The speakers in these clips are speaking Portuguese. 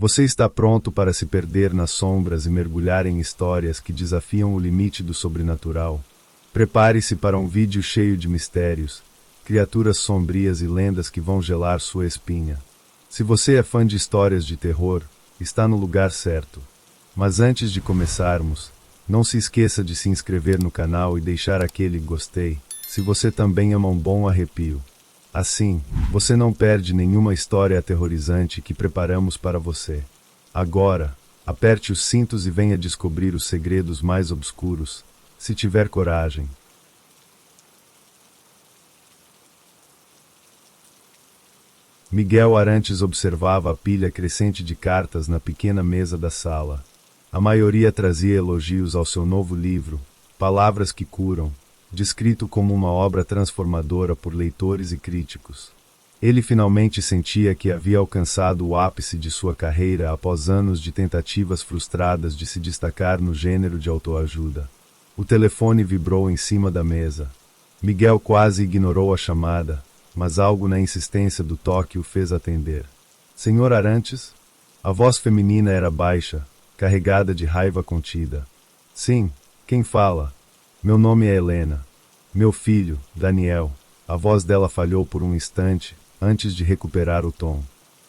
Você está pronto para se perder nas sombras e mergulhar em histórias que desafiam o limite do sobrenatural? Prepare-se para um vídeo cheio de mistérios, criaturas sombrias e lendas que vão gelar sua espinha. Se você é fã de histórias de terror, está no lugar certo. Mas antes de começarmos, não se esqueça de se inscrever no canal e deixar aquele gostei, se você também ama um bom arrepio. Assim, você não perde nenhuma história aterrorizante que preparamos para você. Agora, aperte os cintos e venha descobrir os segredos mais obscuros, se tiver coragem. Miguel Arantes observava a pilha crescente de cartas na pequena mesa da sala. A maioria trazia elogios ao seu novo livro, Palavras que Curam, descrito como uma obra transformadora por leitores e críticos. Ele finalmente sentia que havia alcançado o ápice de sua carreira após anos de tentativas frustradas de se destacar no gênero de autoajuda. O telefone vibrou em cima da mesa. Miguel quase ignorou a chamada, mas algo na insistência do toque o fez atender. Senhor Arantes? A voz feminina era baixa, carregada de raiva contida. Sim, quem fala? Meu nome é Helena. Meu filho, Daniel. A voz dela falhou por um instante, antes de recuperar o tom.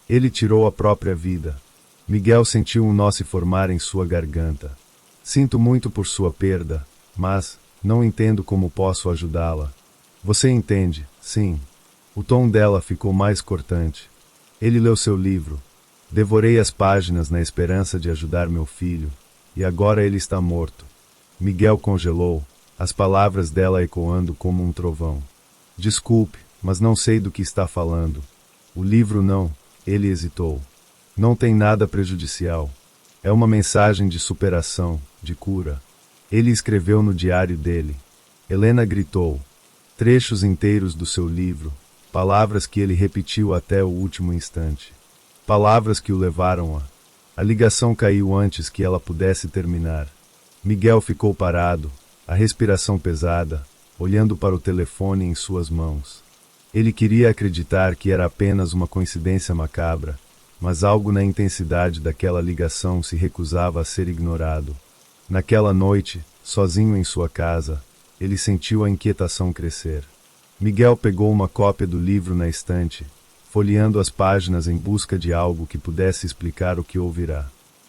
Ele tirou a própria vida. Miguel sentiu um nó se formar em sua garganta. Sinto muito por sua perda, mas não entendo como posso ajudá-la. Você entende, sim. O tom dela ficou mais cortante. Ele leu seu livro. Devorei as páginas na esperança de ajudar meu filho, e agora ele está morto. Miguel congelou, as palavras dela ecoando como um trovão. Desculpe, mas não sei do que está falando. O livro não, ele hesitou. Não tem nada prejudicial. É uma mensagem de superação, de cura. Ele escreveu no diário dele. Helena gritou. Trechos inteiros do seu livro, palavras que ele repetiu até o último instante. Palavras que o levaram a... A ligação caiu antes que ela pudesse terminar. Miguel ficou parado, a respiração pesada, olhando para o telefone em suas mãos. Ele queria acreditar que era apenas uma coincidência macabra, mas algo na intensidade daquela ligação se recusava a ser ignorado. Naquela noite, sozinho em sua casa, ele sentiu a inquietação crescer. Miguel pegou uma cópia do livro na estante, folheando as páginas em busca de algo que pudesse explicar o que ouvirá.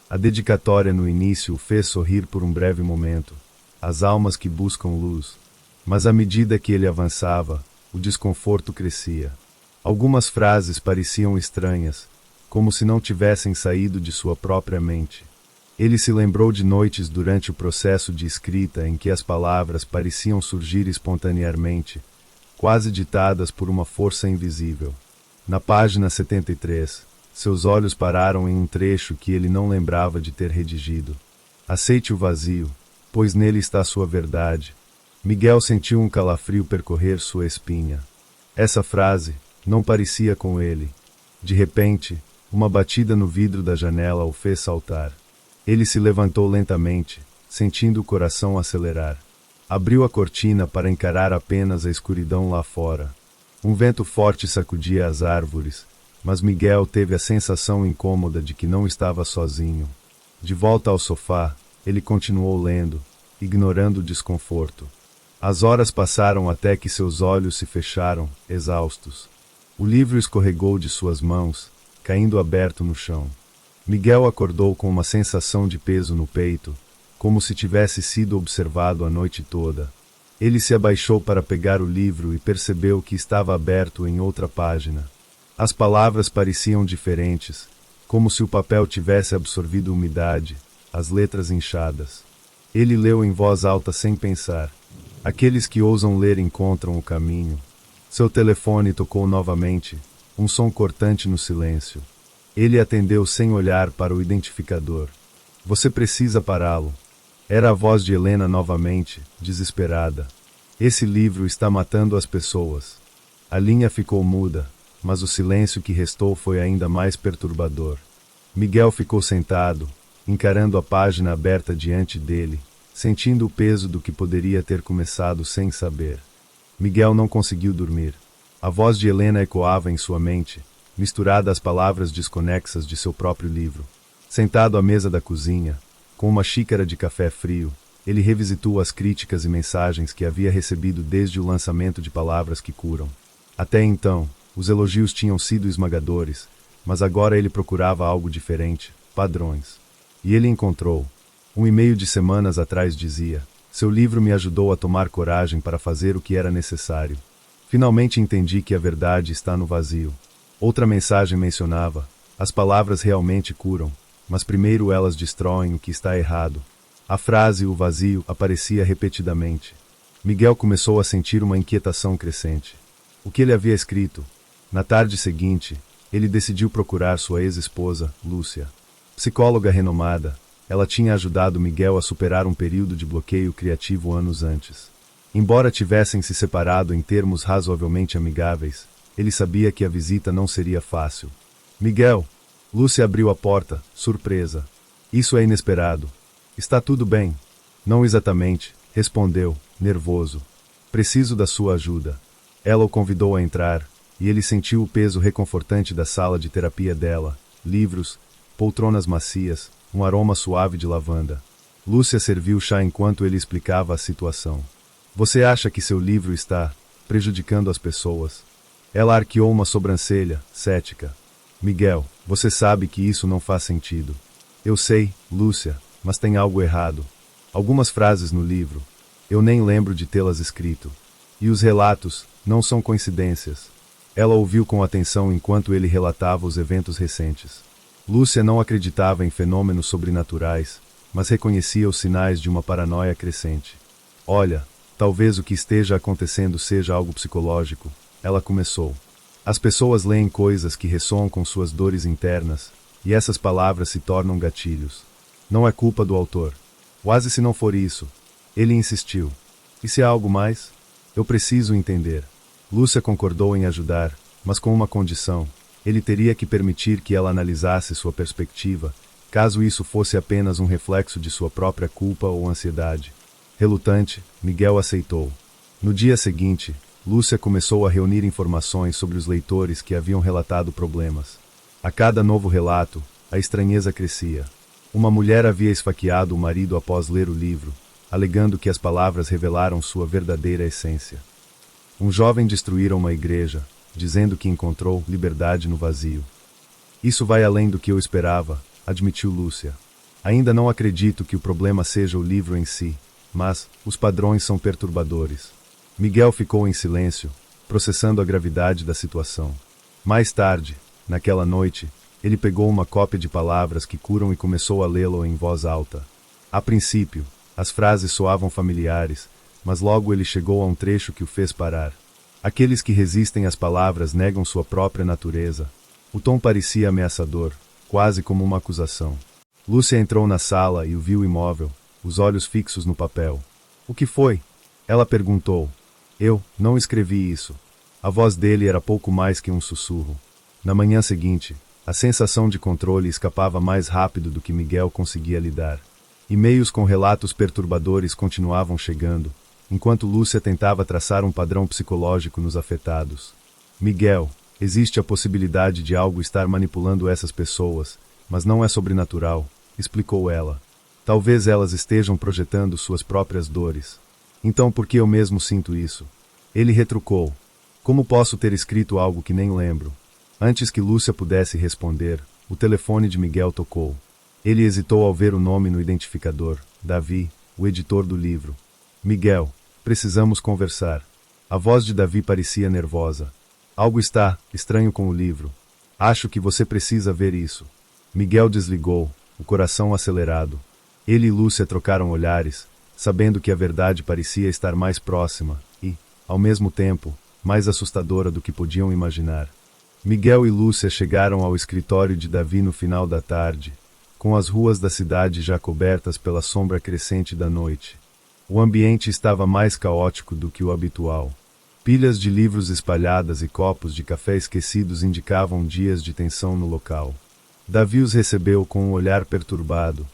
A dedicatória no início o fez sorrir por um breve momento, as almas que buscam luz. Mas à medida que ele avançava, o desconforto crescia. Algumas frases pareciam estranhas, como se não tivessem saído de sua própria mente. Ele se lembrou de noites durante o processo de escrita em que as palavras pareciam surgir espontaneamente, quase ditadas por uma força invisível. Na página 73, seus olhos pararam em um trecho que ele não lembrava de ter redigido. Aceite o vazio, pois nele está sua verdade. Miguel sentiu um calafrio percorrer sua espinha. Essa frase não parecia com ele. De repente, uma batida no vidro da janela o fez saltar. Ele se levantou lentamente, sentindo o coração acelerar. Abriu a cortina para encarar apenas a escuridão lá fora. Um vento forte sacudia as árvores, mas Miguel teve a sensação incômoda de que não estava sozinho. De volta ao sofá, ele continuou lendo, ignorando o desconforto. As horas passaram até que seus olhos se fecharam, exaustos. O livro escorregou de suas mãos, caindo aberto no chão. Miguel acordou com uma sensação de peso no peito, como se tivesse sido observado a noite toda. Ele se abaixou para pegar o livro e percebeu que estava aberto em outra página. As palavras pareciam diferentes, como se o papel tivesse absorvido umidade, as letras inchadas. Ele leu em voz alta sem pensar. Aqueles que ousam ler encontram o caminho. Seu telefone tocou novamente, um som cortante no silêncio. Ele atendeu sem olhar para o identificador. Você precisa pará-lo. Era a voz de Helena novamente, desesperada. Esse livro está matando as pessoas. A linha ficou muda, mas o silêncio que restou foi ainda mais perturbador. Miguel ficou sentado, encarando a página aberta diante dele, sentindo o peso do que poderia ter começado sem saber. Miguel não conseguiu dormir. A voz de Helena ecoava em sua mente, misturada às palavras desconexas de seu próprio livro. Sentado à mesa da cozinha, com uma xícara de café frio, ele revisitou as críticas e mensagens que havia recebido desde o lançamento de Palavras que Curam. Até então, os elogios tinham sido esmagadores, mas agora ele procurava algo diferente, padrões. E ele encontrou. Um e-mail de semanas atrás dizia: seu livro me ajudou a tomar coragem para fazer o que era necessário. Finalmente entendi que a verdade está no vazio. Outra mensagem mencionava: as palavras realmente curam, mas primeiro elas destroem o que está errado. A frase "o vazio" aparecia repetidamente. Miguel começou a sentir uma inquietação crescente. O que ele havia escrito? Na tarde seguinte, ele decidiu procurar sua ex-esposa, Lúcia. Psicóloga renomada, ela tinha ajudado Miguel a superar um período de bloqueio criativo anos antes. Embora tivessem se separado em termos razoavelmente amigáveis, ele sabia que a visita não seria fácil. Miguel! Lúcia abriu a porta, surpresa. Isso é inesperado. Está tudo bem? Não exatamente, respondeu, nervoso. Preciso da sua ajuda. Ela o convidou a entrar, e ele sentiu o peso reconfortante da sala de terapia dela, livros, poltronas macias, um aroma suave de lavanda. Lúcia serviu chá enquanto ele explicava a situação. Você acha que seu livro está prejudicando as pessoas? Ela arqueou uma sobrancelha, cética. Miguel, você sabe que isso não faz sentido. Eu sei, Lúcia, mas tem algo errado. Algumas frases no livro, eu nem lembro de tê-las escrito. E os relatos, não são coincidências. Ela ouviu com atenção enquanto ele relatava os eventos recentes. Lúcia não acreditava em fenômenos sobrenaturais, mas reconhecia os sinais de uma paranoia crescente. Olha, talvez o que esteja acontecendo seja algo psicológico, ela começou. As pessoas leem coisas que ressoam com suas dores internas, e essas palavras se tornam gatilhos. Não é culpa do autor. Quase se não for isso. Ele insistiu. E se há algo mais? Eu preciso entender. Lúcia concordou em ajudar, mas com uma condição. Ele teria que permitir que ela analisasse sua perspectiva, caso isso fosse apenas um reflexo de sua própria culpa ou ansiedade. Relutante, Miguel aceitou. No dia seguinte, Lúcia começou a reunir informações sobre os leitores que haviam relatado problemas. A cada novo relato, a estranheza crescia. Uma mulher havia esfaqueado o marido após ler o livro, alegando que as palavras revelaram sua verdadeira essência. Um jovem destruíra uma igreja, dizendo que encontrou liberdade no vazio. Isso vai além do que eu esperava, admitiu Lúcia. Ainda não acredito que o problema seja o livro em si, mas os padrões são perturbadores. Miguel ficou em silêncio, processando a gravidade da situação. Mais tarde, naquela noite, ele pegou uma cópia de Palavras que Curam e começou a lê-lo em voz alta. A princípio, as frases soavam familiares, mas logo ele chegou a um trecho que o fez parar. Aqueles que resistem às palavras negam sua própria natureza. O tom parecia ameaçador, quase como uma acusação. Lúcia entrou na sala e o viu imóvel, os olhos fixos no papel. O que foi? Ela perguntou. Eu não escrevi isso. A voz dele era pouco mais que um sussurro. Na manhã seguinte, a sensação de controle escapava mais rápido do que Miguel conseguia lidar. E-mails com relatos perturbadores continuavam chegando, enquanto Lúcia tentava traçar um padrão psicológico nos afetados. Miguel, existe a possibilidade de algo estar manipulando essas pessoas, mas não é sobrenatural, explicou ela. Talvez elas estejam projetando suas próprias dores. Então por que eu mesmo sinto isso? Ele retrucou. Como posso ter escrito algo que nem lembro? Antes que Lúcia pudesse responder, o telefone de Miguel tocou. Ele hesitou ao ver o nome no identificador, Davi, o editor do livro. Miguel, precisamos conversar. A voz de Davi parecia nervosa. Algo está estranho com o livro. Acho que você precisa ver isso. Miguel desligou, o coração acelerado. Ele e Lúcia trocaram olhares, sabendo que a verdade parecia estar mais próxima e, ao mesmo tempo, mais assustadora do que podiam imaginar. Miguel e Lúcia chegaram ao escritório de Davi no final da tarde, com as ruas da cidade já cobertas pela sombra crescente da noite. O ambiente estava mais caótico do que o habitual. Pilhas de livros espalhadas e copos de café esquecidos indicavam dias de tensão no local. Davi os recebeu com um olhar perturbado.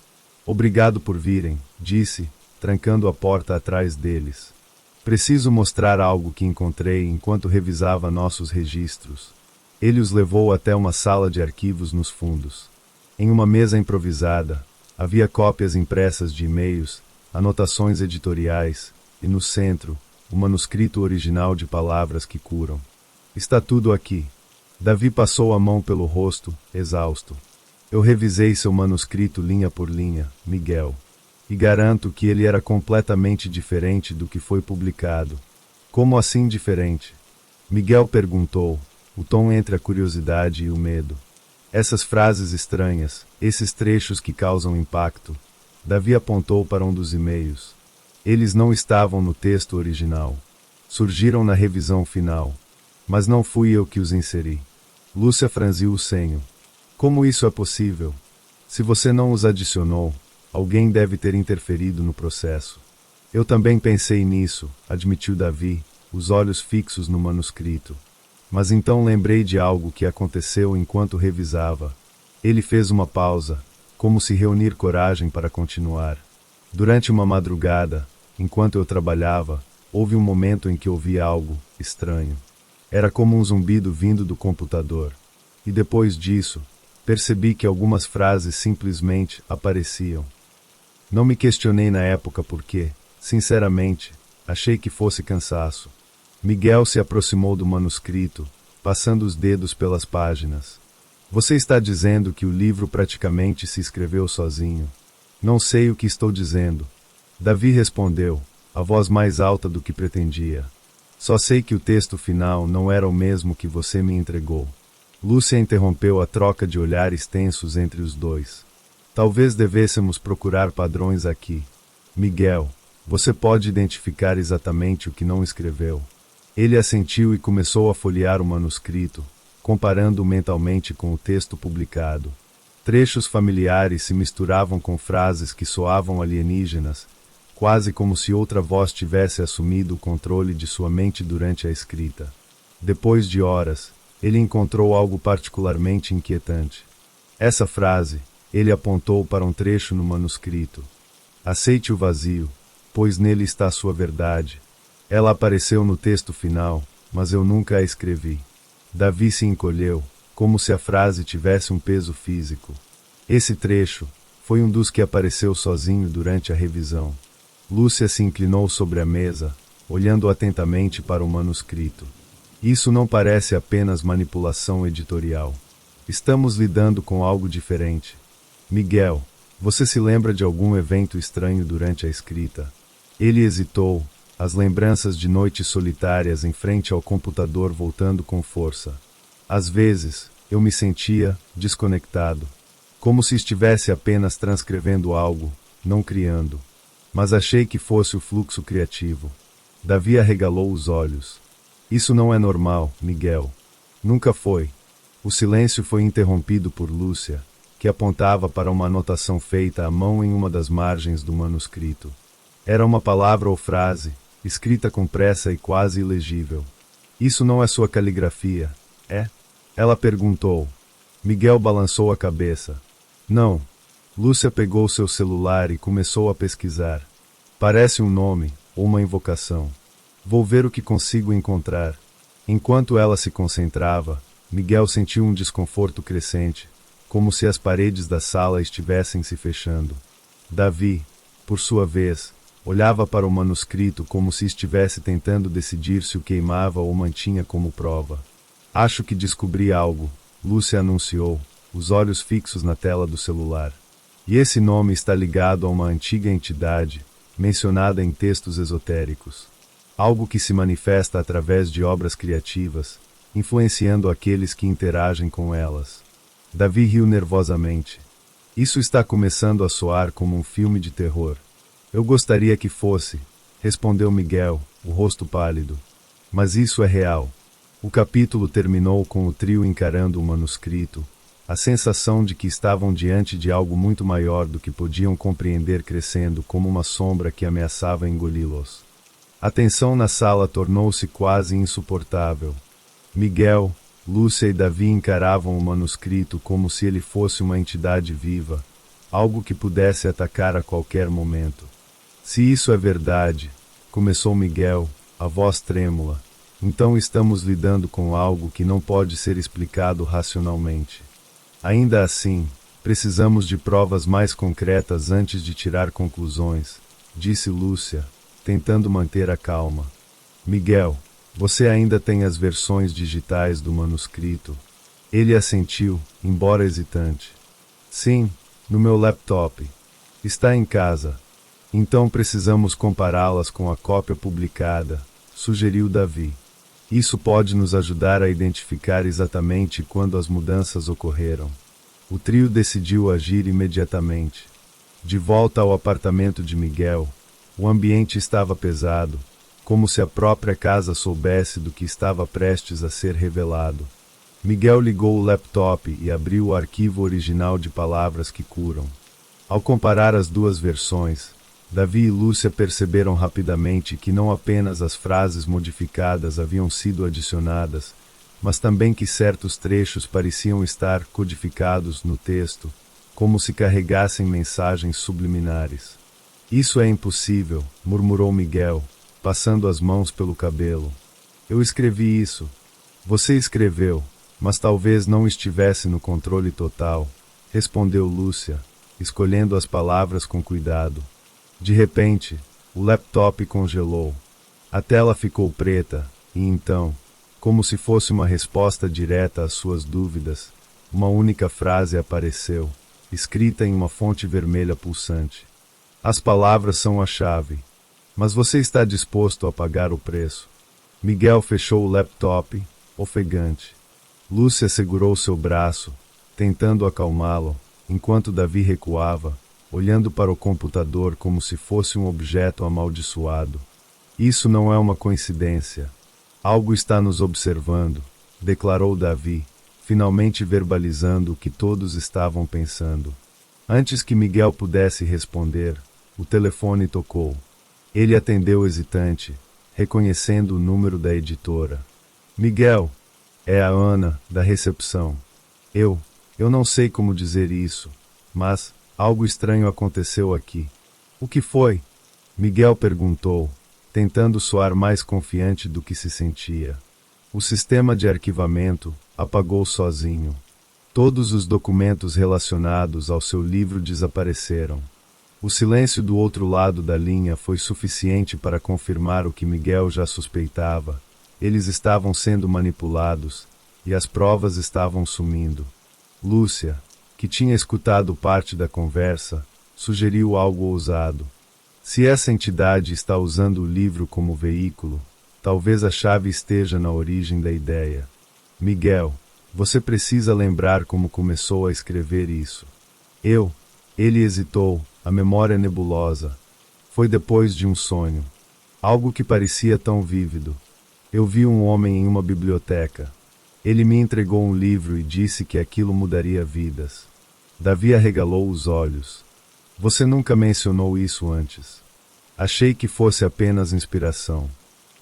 Obrigado por virem, disse, trancando a porta atrás deles. Preciso mostrar algo que encontrei enquanto revisava nossos registros. Ele os levou até uma sala de arquivos nos fundos. Em uma mesa improvisada, havia cópias impressas de e-mails, anotações editoriais, e no centro, o manuscrito original de Palavras que Curam. Está tudo aqui. Davi passou a mão pelo rosto, exausto. Eu revisei seu manuscrito linha por linha, Miguel. E garanto que ele era completamente diferente do que foi publicado. Como assim diferente? Miguel perguntou, o tom entre a curiosidade e o medo. Essas frases estranhas, esses trechos que causam impacto. Davi apontou para um dos e-mails. Eles não estavam no texto original. Surgiram na revisão final. Mas não fui eu que os inseri. Lúcia franziu o senho. Como isso é possível? Se você não os adicionou, alguém deve ter interferido no processo. Eu também pensei nisso, admitiu Davi, os olhos fixos no manuscrito. Mas então lembrei de algo que aconteceu enquanto revisava. Ele fez uma pausa, como se reunir coragem para continuar. Durante uma madrugada, enquanto eu trabalhava, houve um momento em que ouvi algo estranho. Era como um zumbido vindo do computador. E depois disso, percebi que algumas frases simplesmente apareciam. Não me questionei na época porque, sinceramente, achei que fosse cansaço. Miguel se aproximou do manuscrito, passando os dedos pelas páginas. Você está dizendo que o livro praticamente se escreveu sozinho. Não sei o que estou dizendo. Davi respondeu, a voz mais alta do que pretendia. Só sei que o texto final não era o mesmo que você me entregou. Lúcia interrompeu a troca de olhares tensos entre os dois. Talvez devêssemos procurar padrões aqui. Miguel, você pode identificar exatamente o que não escreveu. Ele assentiu e começou a folhear o manuscrito, comparando-o mentalmente com o texto publicado. Trechos familiares se misturavam com frases que soavam alienígenas, quase como se outra voz tivesse assumido o controle de sua mente durante a escrita. Depois de horas, ele encontrou algo particularmente inquietante. Essa frase, ele apontou para um trecho no manuscrito. Aceite o vazio, pois nele está a sua verdade. Ela apareceu no texto final, mas eu nunca a escrevi. Davi se encolheu, como se a frase tivesse um peso físico. Esse trecho foi um dos que apareceu sozinho durante a revisão. Lúcia se inclinou sobre a mesa, olhando atentamente para o manuscrito. Isso não parece apenas manipulação editorial. Estamos lidando com algo diferente. Miguel, você se lembra de algum evento estranho durante a escrita? Ele hesitou, as lembranças de noites solitárias em frente ao computador voltando com força. Às vezes, eu me sentia desconectado, como se estivesse apenas transcrevendo algo, não criando. Mas achei que fosse o fluxo criativo. Davi arregalou os olhos. Isso não é normal, Miguel. Nunca foi. O silêncio foi interrompido por Lúcia, que apontava para uma anotação feita à mão em uma das margens do manuscrito. Era uma palavra ou frase, escrita com pressa e quase ilegível. Isso não é sua caligrafia, é? Ela perguntou. Miguel balançou a cabeça. Não. Lúcia pegou seu celular e começou a pesquisar. Parece um nome, ou uma invocação. Vou ver o que consigo encontrar. Enquanto ela se concentrava, Miguel sentiu um desconforto crescente, como se as paredes da sala estivessem se fechando. Davi, por sua vez, olhava para o manuscrito como se estivesse tentando decidir se o queimava ou mantinha como prova. Acho que descobri algo, Lúcia anunciou, os olhos fixos na tela do celular. E esse nome está ligado a uma antiga entidade, mencionada em textos esotéricos. Algo que se manifesta através de obras criativas, influenciando aqueles que interagem com elas. Davi riu nervosamente. Isso está começando a soar como um filme de terror. Eu gostaria que fosse, respondeu Miguel, o rosto pálido. Mas isso é real. O capítulo terminou com o trio encarando o manuscrito, a sensação de que estavam diante de algo muito maior do que podiam compreender crescendo como uma sombra que ameaçava engoli-los. A tensão na sala tornou-se quase insuportável. Miguel, Lúcia e Davi encaravam o manuscrito como se ele fosse uma entidade viva, algo que pudesse atacar a qualquer momento. Se isso é verdade, começou Miguel, a voz trêmula, Então estamos lidando com algo que não pode ser explicado racionalmente. Ainda assim, precisamos de provas mais concretas antes de tirar conclusões, disse Lúcia, tentando manter a calma. Miguel, você ainda tem as versões digitais do manuscrito? Ele assentiu, embora hesitante. Sim, no meu laptop. Está em casa. Então precisamos compará-las com a cópia publicada, sugeriu Davi. Isso pode nos ajudar a identificar exatamente quando as mudanças ocorreram. O trio decidiu agir imediatamente. De volta ao apartamento de Miguel, o ambiente estava pesado, como se a própria casa soubesse do que estava prestes a ser revelado. Miguel ligou o laptop e abriu o arquivo original de Palavras que Curam. Ao comparar as duas versões, Davi e Lúcia perceberam rapidamente que não apenas as frases modificadas haviam sido adicionadas, mas também que certos trechos pareciam estar codificados no texto, como se carregassem mensagens subliminares. Isso é impossível, murmurou Miguel, passando as mãos pelo cabelo. Eu escrevi isso. Você escreveu, mas talvez não estivesse no controle total, respondeu Lúcia, escolhendo as palavras com cuidado. De repente, o laptop congelou. A tela ficou preta, e então, como se fosse uma resposta direta às suas dúvidas, uma única frase apareceu, escrita em uma fonte vermelha pulsante. As palavras são a chave. Mas você está disposto a pagar o preço? Miguel fechou o laptop, ofegante. Lúcia segurou seu braço, tentando acalmá-lo, enquanto Davi recuava, olhando para o computador como se fosse um objeto amaldiçoado. Isso não é uma coincidência. Algo está nos observando, declarou Davi, finalmente verbalizando o que todos estavam pensando. Antes que Miguel pudesse responder, o telefone tocou. Ele atendeu hesitante, reconhecendo o número da editora. Miguel, é a Ana, da recepção. Eu não sei como dizer isso, mas algo estranho aconteceu aqui. O que foi? Miguel perguntou, tentando soar mais confiante do que se sentia. O sistema de arquivamento apagou sozinho. Todos os documentos relacionados ao seu livro desapareceram. O silêncio do outro lado da linha foi suficiente para confirmar o que Miguel já suspeitava. Eles estavam sendo manipulados, e as provas estavam sumindo. Lúcia, que tinha escutado parte da conversa, sugeriu algo ousado. Se essa entidade está usando o livro como veículo, talvez a chave esteja na origem da ideia. Miguel, você precisa lembrar como começou a escrever isso. Ele hesitou, a memória nebulosa. Foi depois de um sonho. Algo que parecia tão vívido. Eu vi um homem em uma biblioteca. Ele me entregou um livro e disse que aquilo mudaria vidas. Davi arregalou os olhos. Você nunca mencionou isso antes. Achei que fosse apenas inspiração.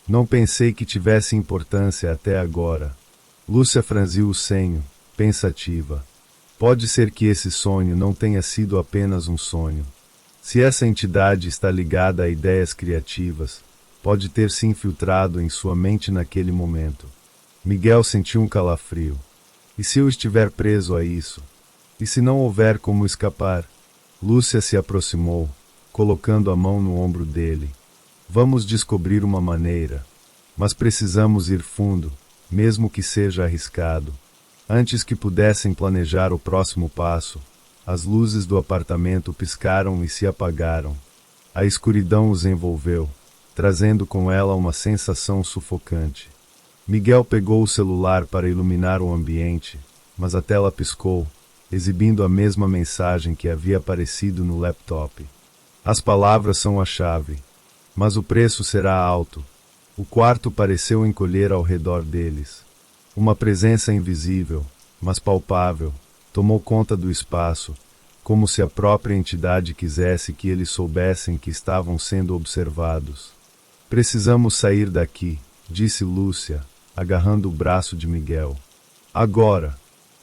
Não pensei que tivesse importância até agora. Lúcia franziu o senho, pensativa. Pode ser que esse sonho não tenha sido apenas um sonho. Se essa entidade está ligada a ideias criativas, pode ter se infiltrado em sua mente naquele momento. Miguel sentiu um calafrio. E se eu estiver preso a isso? E se não houver como escapar? Lúcia se aproximou, colocando a mão no ombro dele. Vamos descobrir uma maneira. Mas precisamos ir fundo, mesmo que seja arriscado. Antes que pudessem planejar o próximo passo, as luzes do apartamento piscaram e se apagaram. A escuridão os envolveu, trazendo com ela uma sensação sufocante. Miguel pegou o celular para iluminar o ambiente, mas a tela piscou, exibindo a mesma mensagem que havia aparecido no laptop. As palavras são a chave, mas o preço será alto. O quarto pareceu encolher ao redor deles. Uma presença invisível, mas palpável, tomou conta do espaço, como se a própria entidade quisesse que eles soubessem que estavam sendo observados. Precisamos sair daqui, disse Lúcia, agarrando o braço de Miguel. Agora!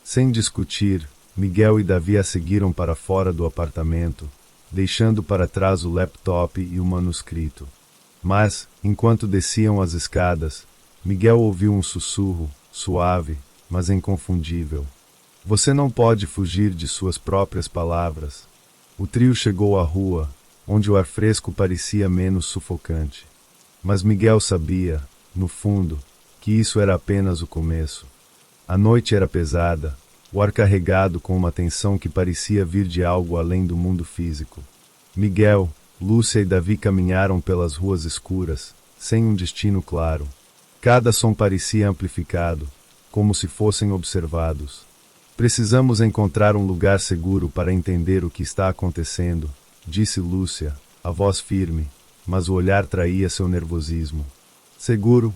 Sem discutir, Miguel e Davi a seguiram para fora do apartamento, deixando para trás o laptop e o manuscrito. Mas, enquanto desciam as escadas, Miguel ouviu um sussurro, suave, mas inconfundível. Você não pode fugir de suas próprias palavras. O trio chegou à rua, onde o ar fresco parecia menos sufocante. Mas Miguel sabia, no fundo, que isso era apenas o começo. A noite era pesada, o ar carregado com uma tensão que parecia vir de algo além do mundo físico. Miguel, Lúcia e Davi caminharam pelas ruas escuras, sem um destino claro. Cada som parecia amplificado, como se fossem observados. Precisamos encontrar um lugar seguro para entender o que está acontecendo, disse Lúcia, a voz firme, mas o olhar traía seu nervosismo. Seguro?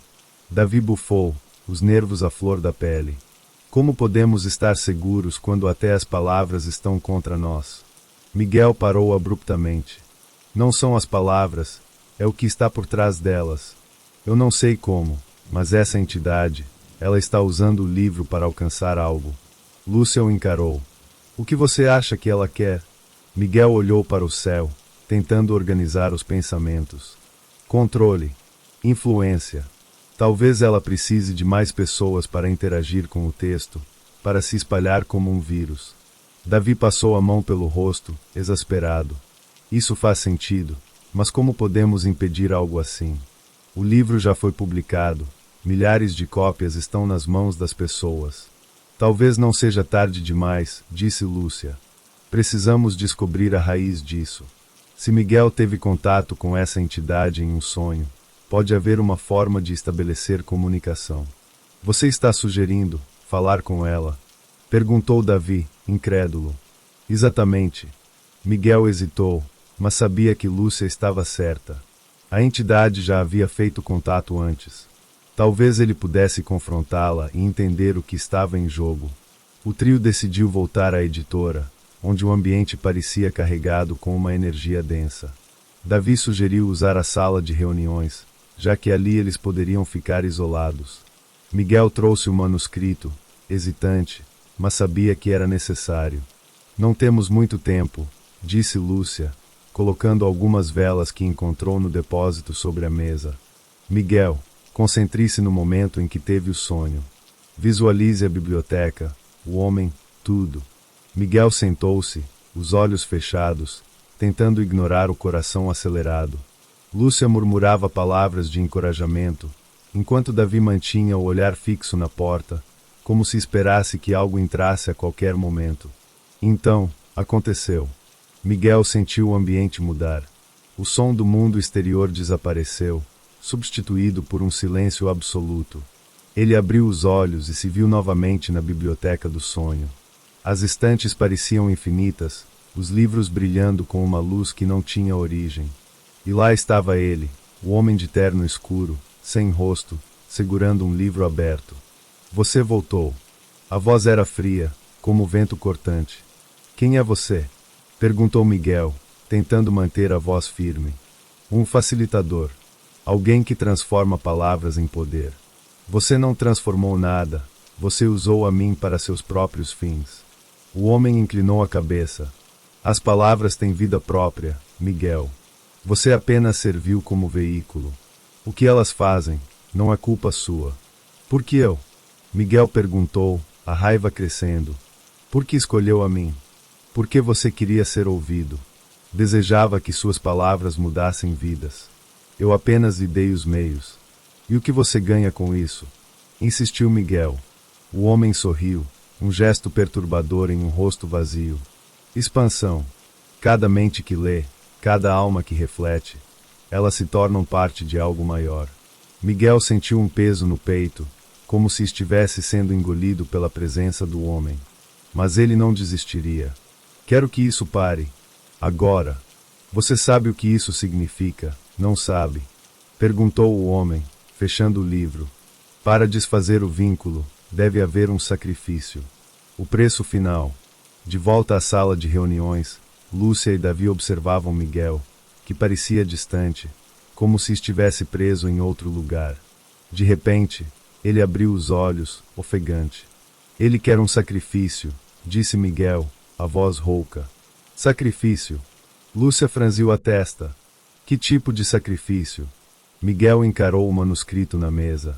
Davi bufou, os nervos à flor da pele. Como podemos estar seguros quando até as palavras estão contra nós? Miguel parou abruptamente. Não são as palavras, é o que está por trás delas. Eu não sei como, mas essa entidade, ela está usando o livro para alcançar algo. Lúcia o encarou. O que você acha que ela quer? Miguel olhou para o céu, tentando organizar os pensamentos. Controle. Influência. Talvez ela precise de mais pessoas para interagir com o texto, para se espalhar como um vírus. Davi passou a mão pelo rosto, exasperado. Isso faz sentido, mas como podemos impedir algo assim? O livro já foi publicado, milhares de cópias estão nas mãos das pessoas. Talvez não seja tarde demais, disse Lúcia. Precisamos descobrir a raiz disso. Se Miguel teve contato com essa entidade em um sonho, pode haver uma forma de estabelecer comunicação. Você está sugerindo falar com ela? Perguntou Davi, incrédulo. Exatamente. Miguel hesitou, mas sabia que Lúcia estava certa. A entidade já havia feito contato antes. Talvez ele pudesse confrontá-la e entender o que estava em jogo. O trio decidiu voltar à editora, onde o ambiente parecia carregado com uma energia densa. Davi sugeriu usar a sala de reuniões, já que ali eles poderiam ficar isolados. Miguel trouxe o manuscrito, hesitante, mas sabia que era necessário. Não temos muito tempo, disse Lúcia, colocando algumas velas que encontrou no depósito sobre a mesa. Miguel, concentre-se no momento em que teve o sonho. Visualize a biblioteca, o homem, tudo. Miguel sentou-se, os olhos fechados, tentando ignorar o coração acelerado. Lúcia murmurava palavras de encorajamento, enquanto Davi mantinha o olhar fixo na porta, como se esperasse que algo entrasse a qualquer momento. Então, aconteceu. Miguel sentiu o ambiente mudar. O som do mundo exterior desapareceu, substituído por um silêncio absoluto. Ele abriu os olhos e se viu novamente na biblioteca do sonho. As estantes pareciam infinitas, os livros brilhando com uma luz que não tinha origem. E lá estava ele, o homem de terno escuro, sem rosto, segurando um livro aberto. Você voltou. A voz era fria, como o vento cortante. Quem é você? Perguntou Miguel, tentando manter a voz firme. Um facilitador. Alguém que transforma palavras em poder. Você não transformou nada, você usou a mim para seus próprios fins. O homem inclinou a cabeça. As palavras têm vida própria, Miguel. Você apenas serviu como veículo. O que elas fazem, não é culpa sua. Por que eu? Miguel perguntou, a raiva crescendo. Por que escolheu a mim? Por que você queria ser ouvido? Desejava que suas palavras mudassem vidas. Eu apenas lhe dei os meios. E o que você ganha com isso? Insistiu Miguel. O homem sorriu, um gesto perturbador em um rosto vazio. Expansão. Cada mente que lê, cada alma que reflete, elas se tornam parte de algo maior. Miguel sentiu um peso no peito, como se estivesse sendo engolido pela presença do homem. Mas ele não desistiria. Quero que isso pare. Agora. Você sabe o que isso significa, não sabe? Perguntou o homem, fechando o livro. Para desfazer o vínculo, deve haver um sacrifício. O preço final. De volta à sala de reuniões, Lúcia e Davi observavam Miguel, que parecia distante, como se estivesse preso em outro lugar. De repente, ele abriu os olhos, ofegante. Ele quer um sacrifício, disse Miguel, a voz rouca. Sacrifício. Lúcia franziu a testa. Que tipo de sacrifício? Miguel encarou o manuscrito na mesa.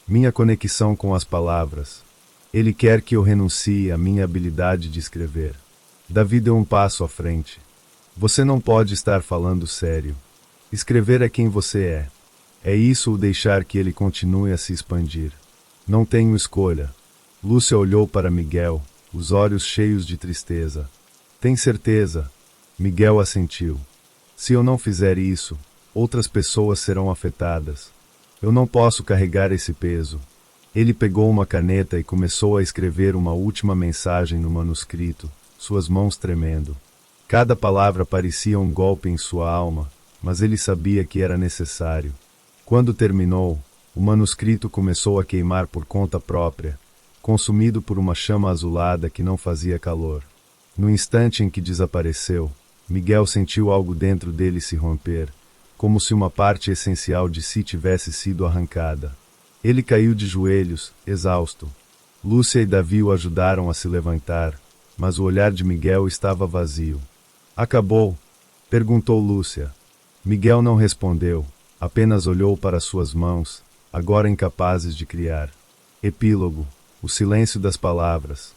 minha conexão com as palavras. Ele quer que eu renuncie à minha habilidade de escrever. Davi deu um passo à frente. Você não pode estar falando sério. Escrever é quem você é. É isso ou deixar que ele continue a se expandir. Não tenho escolha. Lúcia olhou para Miguel, os olhos cheios de tristeza. Tem certeza? Miguel assentiu. Se eu não fizer isso, outras pessoas serão afetadas. Eu não posso carregar esse peso. Ele pegou uma caneta e começou a escrever uma última mensagem no manuscrito, suas mãos tremendo. Cada palavra parecia um golpe em sua alma, mas ele sabia que era necessário. Quando terminou, o manuscrito começou a queimar por conta própria, consumido por uma chama azulada que não fazia calor. No instante em que desapareceu, Miguel sentiu algo dentro dele se romper, como se uma parte essencial de si tivesse sido arrancada. Ele caiu de joelhos, exausto. Lúcia e Davi o ajudaram a se levantar, mas o olhar de Miguel estava vazio. Acabou? Perguntou Lúcia. Miguel não respondeu, apenas olhou para suas mãos, agora incapazes de criar. Epílogo. O silêncio das palavras.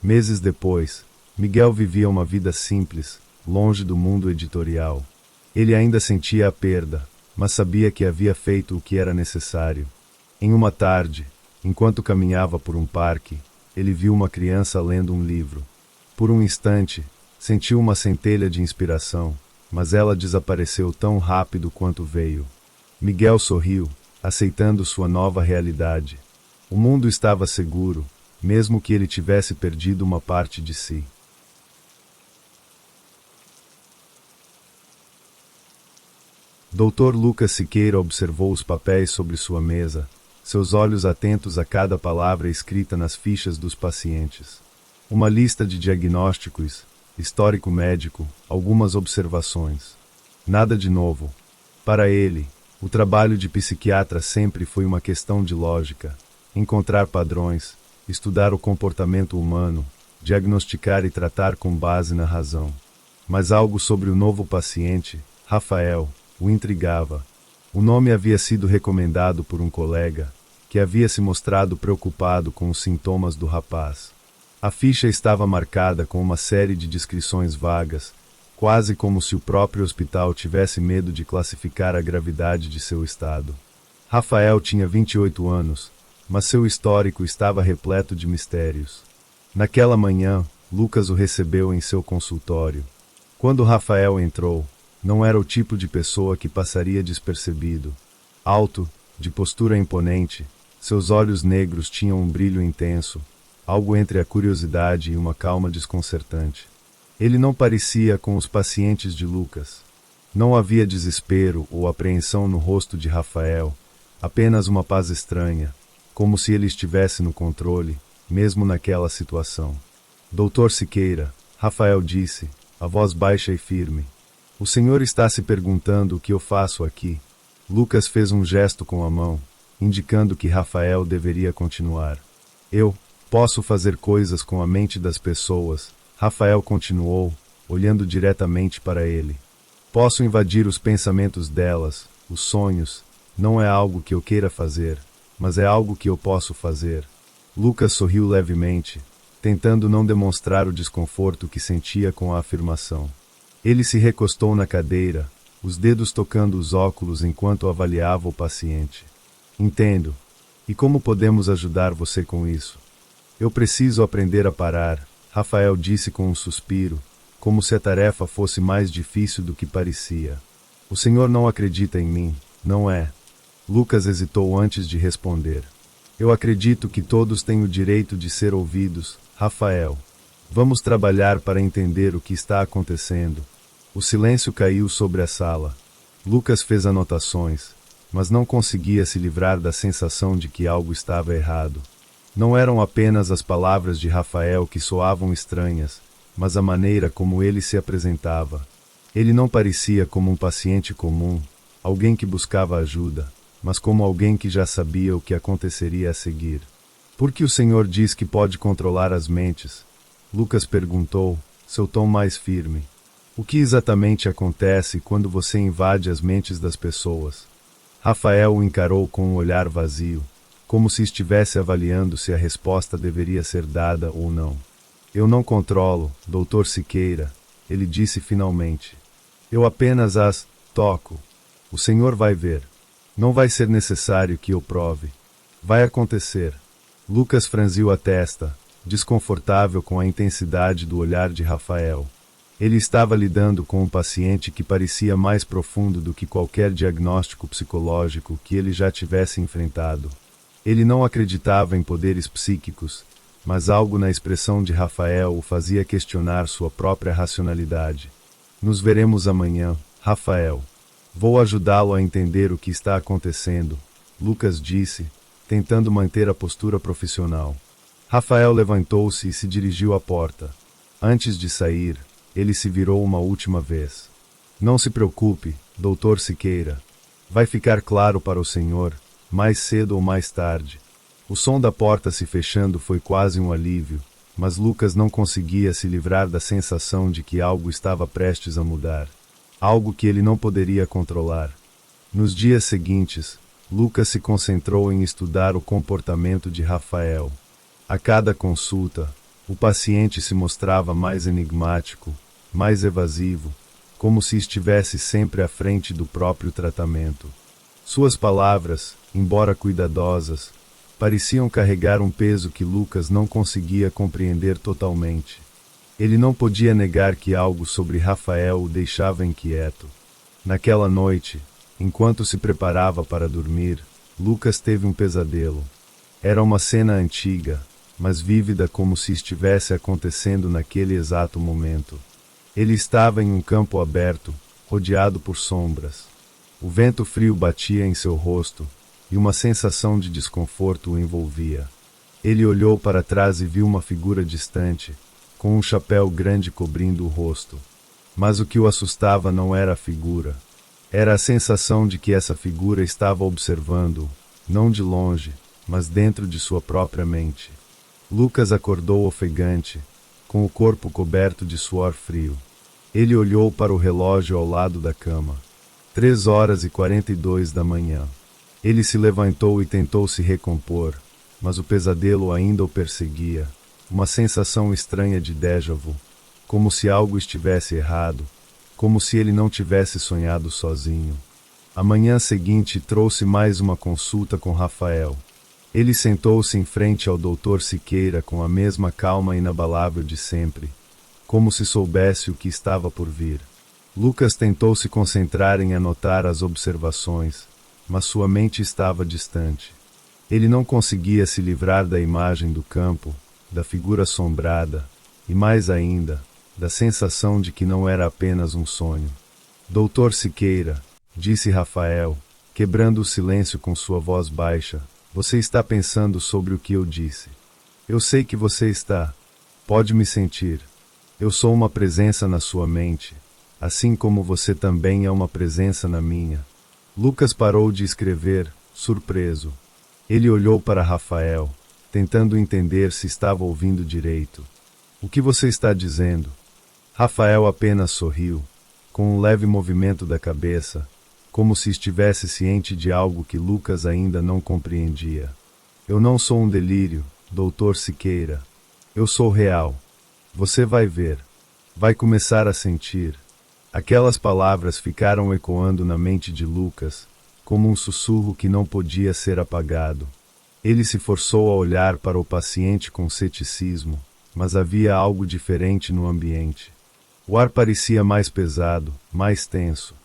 Meses depois, Miguel vivia uma vida simples, longe do mundo editorial. Ele ainda sentia a perda, mas sabia que havia feito o que era necessário. Em uma tarde, enquanto caminhava por um parque, ele viu uma criança lendo um livro. Por um instante, sentiu uma centelha de inspiração, mas ela desapareceu tão rápido quanto veio. Miguel sorriu, aceitando sua nova realidade. O mundo estava seguro, mesmo que ele tivesse perdido uma parte de si. Dr. Lucas Siqueira observou os papéis sobre sua mesa, seus olhos atentos a cada palavra escrita nas fichas dos pacientes. Uma lista de diagnósticos, histórico médico, algumas observações. Nada de novo. Para ele, o trabalho de psiquiatra sempre foi uma questão de lógica, encontrar padrões, estudar o comportamento humano, diagnosticar e tratar com base na razão. Mas algo sobre o novo paciente, Rafael, o intrigava. O nome havia sido recomendado por um colega, que havia se mostrado preocupado com os sintomas do rapaz. A ficha estava marcada com uma série de descrições vagas, quase como se o próprio hospital tivesse medo de classificar a gravidade de seu estado. Rafael tinha 28 anos, mas seu histórico estava repleto de mistérios. Naquela manhã, Lucas o recebeu em seu consultório. Quando Rafael entrou, não era o tipo de pessoa que passaria despercebido. Alto, de postura imponente, seus olhos negros tinham um brilho intenso, algo entre a curiosidade e uma calma desconcertante. Ele não parecia com os pacientes de Lucas. Não havia desespero ou apreensão no rosto de Rafael, apenas uma paz estranha, como se ele estivesse no controle, mesmo naquela situação. Doutor Siqueira, Rafael disse, a voz baixa e firme. O senhor está se perguntando o que eu faço aqui. Lucas fez um gesto com a mão, indicando que Rafael deveria continuar. Eu posso fazer coisas com a mente das pessoas, Rafael continuou, olhando diretamente para ele. Posso invadir os pensamentos delas, os sonhos. Não é algo que eu queira fazer, mas é algo que eu posso fazer. Lucas sorriu levemente, tentando não demonstrar o desconforto que sentia com a afirmação. Ele se recostou na cadeira, os dedos tocando os óculos enquanto avaliava o paciente. Entendo. E como podemos ajudar você com isso? Eu preciso aprender a parar, Rafael disse com um suspiro, como se a tarefa fosse mais difícil do que parecia. O senhor não acredita em mim, não é? Lucas hesitou antes de responder. Eu acredito que todos têm o direito de ser ouvidos, Rafael. Vamos trabalhar para entender o que está acontecendo. O silêncio caiu sobre a sala. Lucas fez anotações, mas não conseguia se livrar da sensação de que algo estava errado. Não eram apenas as palavras de Rafael que soavam estranhas, mas a maneira como ele se apresentava. Ele não parecia como um paciente comum, alguém que buscava ajuda, mas como alguém que já sabia o que aconteceria a seguir. Por que o senhor diz que pode controlar as mentes? Lucas perguntou, seu tom mais firme. O que exatamente acontece quando você invade as mentes das pessoas? Rafael o encarou com um olhar vazio, como se estivesse avaliando se a resposta deveria ser dada ou não. Eu não controlo, Dr. Siqueira, ele disse finalmente. Eu apenas as toco. O senhor vai ver. Não vai ser necessário que eu prove. Vai acontecer. Lucas franziu a testa, desconfortável com a intensidade do olhar de Rafael. Ele estava lidando com um paciente que parecia mais profundo do que qualquer diagnóstico psicológico que ele já tivesse enfrentado. Ele não acreditava em poderes psíquicos, mas algo na expressão de Rafael o fazia questionar sua própria racionalidade. Nos veremos amanhã, Rafael. Vou ajudá-lo a entender o que está acontecendo, Lucas disse, tentando manter a postura profissional. Rafael levantou-se e se dirigiu à porta. Antes de sair, ele se virou uma última vez. Não se preocupe, Dr. Siqueira. Vai ficar claro para o senhor, mais cedo ou mais tarde. O som da porta se fechando foi quase um alívio, mas Lucas não conseguia se livrar da sensação de que algo estava prestes a mudar. Algo que ele não poderia controlar. Nos dias seguintes, Lucas se concentrou em estudar o comportamento de Rafael. A cada consulta, o paciente se mostrava mais enigmático, mais evasivo, como se estivesse sempre à frente do próprio tratamento. Suas palavras, embora cuidadosas, pareciam carregar um peso que Lucas não conseguia compreender totalmente. Ele não podia negar que algo sobre Rafael o deixava inquieto. Naquela noite, enquanto se preparava para dormir, Lucas teve um pesadelo. Era uma cena antiga, mas vívida como se estivesse acontecendo naquele exato momento. Ele estava em um campo aberto, rodeado por sombras. O vento frio batia em seu rosto, e uma sensação de desconforto o envolvia. Ele olhou para trás e viu uma figura distante, com um chapéu grande cobrindo o rosto. Mas o que o assustava não era a figura. Era a sensação de que essa figura estava observando-o, não de longe, mas dentro de sua própria mente. Lucas acordou ofegante, com o corpo coberto de suor frio. Ele olhou para o relógio ao lado da cama. 3h42 da manhã. Ele se levantou e tentou se recompor, mas o pesadelo ainda o perseguia. Uma sensação estranha de déjà vu, como se algo estivesse errado, como se ele não tivesse sonhado sozinho. A manhã seguinte trouxe mais uma consulta com Rafael. Ele sentou-se em frente ao Dr. Siqueira com a mesma calma inabalável de sempre, como se soubesse o que estava por vir. Lucas tentou se concentrar em anotar as observações, mas sua mente estava distante. Ele não conseguia se livrar da imagem do campo, da figura assombrada, e mais ainda, da sensação de que não era apenas um sonho. Dr. Siqueira, disse Rafael, quebrando o silêncio com sua voz baixa, você está pensando sobre o que eu disse. Eu sei que você está. Pode me sentir. Eu sou uma presença na sua mente, assim como você também é uma presença na minha. Lucas parou de escrever, surpreso. Ele olhou para Rafael, tentando entender se estava ouvindo direito. O que você está dizendo? Rafael apenas sorriu, com um leve movimento da cabeça, como se estivesse ciente de algo que Lucas ainda não compreendia. Eu não sou um delírio, Dr. Siqueira. Eu sou real. Você vai ver. Vai começar a sentir. Aquelas palavras ficaram ecoando na mente de Lucas, como um sussurro que não podia ser apagado. Ele se forçou a olhar para o paciente com ceticismo, mas havia algo diferente no ambiente. O ar parecia mais pesado, mais tenso.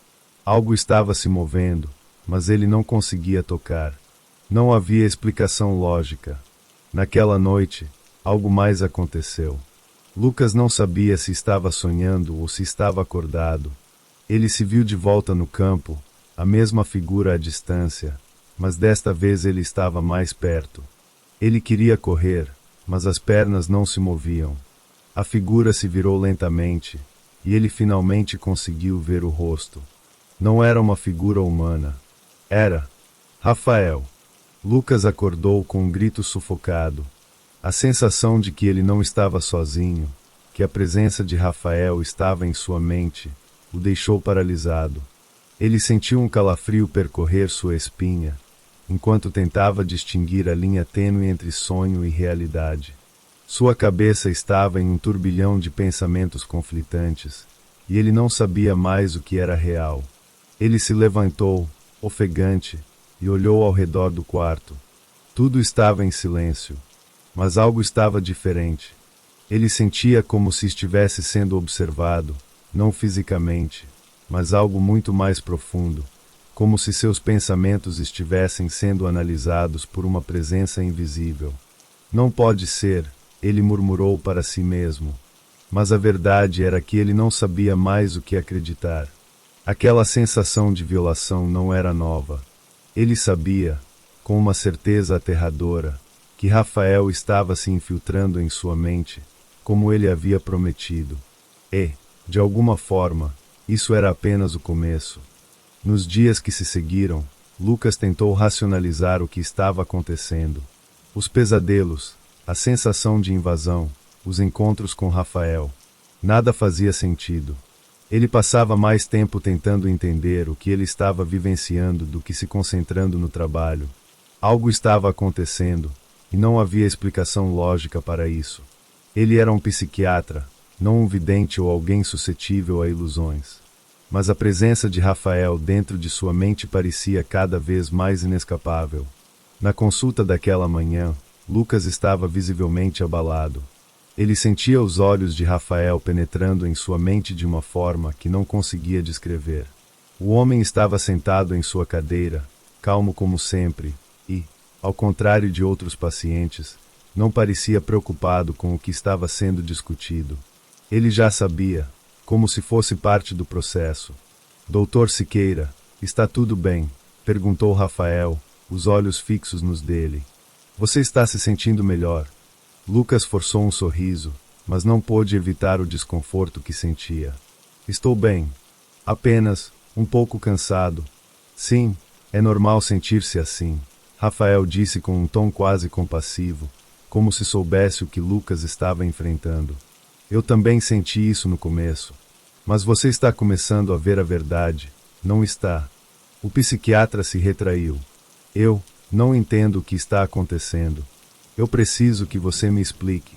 Algo estava se movendo, mas ele não conseguia tocar. Não havia explicação lógica. Naquela noite, algo mais aconteceu. Lucas não sabia se estava sonhando ou se estava acordado. Ele se viu de volta no campo, a mesma figura à distância, mas desta vez ele estava mais perto. Ele queria correr, mas as pernas não se moviam. A figura se virou lentamente, e ele finalmente conseguiu ver o rosto. Não era uma figura humana. Era Rafael. Lucas acordou com um grito sufocado. A sensação de que ele não estava sozinho, que a presença de Rafael estava em sua mente, o deixou paralisado. Ele sentiu um calafrio percorrer sua espinha, enquanto tentava distinguir a linha tênue entre sonho e realidade. Sua cabeça estava em um turbilhão de pensamentos conflitantes, e ele não sabia mais o que era real. Ele se levantou, ofegante, e olhou ao redor do quarto. Tudo estava em silêncio, mas algo estava diferente. Ele sentia como se estivesse sendo observado, não fisicamente, mas algo muito mais profundo, como se seus pensamentos estivessem sendo analisados por uma presença invisível. Não pode ser, ele murmurou para si mesmo. Mas a verdade era que ele não sabia mais o que acreditar. Aquela sensação de violação não era nova. Ele sabia, com uma certeza aterradora, que Rafael estava se infiltrando em sua mente, como ele havia prometido. E, de alguma forma, isso era apenas o começo. Nos dias que se seguiram, Lucas tentou racionalizar o que estava acontecendo. Os pesadelos, a sensação de invasão, os encontros com Rafael. Nada fazia sentido. Ele passava mais tempo tentando entender o que ele estava vivenciando do que se concentrando no trabalho. Algo estava acontecendo, e não havia explicação lógica para isso. Ele era um psiquiatra, não um vidente ou alguém suscetível a ilusões. Mas a presença de Rafael dentro de sua mente parecia cada vez mais inescapável. Na consulta daquela manhã, Lucas estava visivelmente abalado. Ele sentia os olhos de Rafael penetrando em sua mente de uma forma que não conseguia descrever. O homem estava sentado em sua cadeira, calmo como sempre, e, ao contrário de outros pacientes, não parecia preocupado com o que estava sendo discutido. Ele já sabia, como se fosse parte do processo. Doutor Siqueira, está tudo bem? Perguntou Rafael, os olhos fixos nos dele. Você está se sentindo melhor? Lucas forçou um sorriso, mas não pôde evitar o desconforto que sentia. Estou bem. Apenas, um pouco cansado. Sim, é normal sentir-se assim, Rafael disse com um tom quase compassivo, como se soubesse o que Lucas estava enfrentando. Eu também senti isso no começo. Mas você está começando a ver a verdade, não está? O psiquiatra se retraiu. Eu não entendo o que está acontecendo. Eu preciso que você me explique.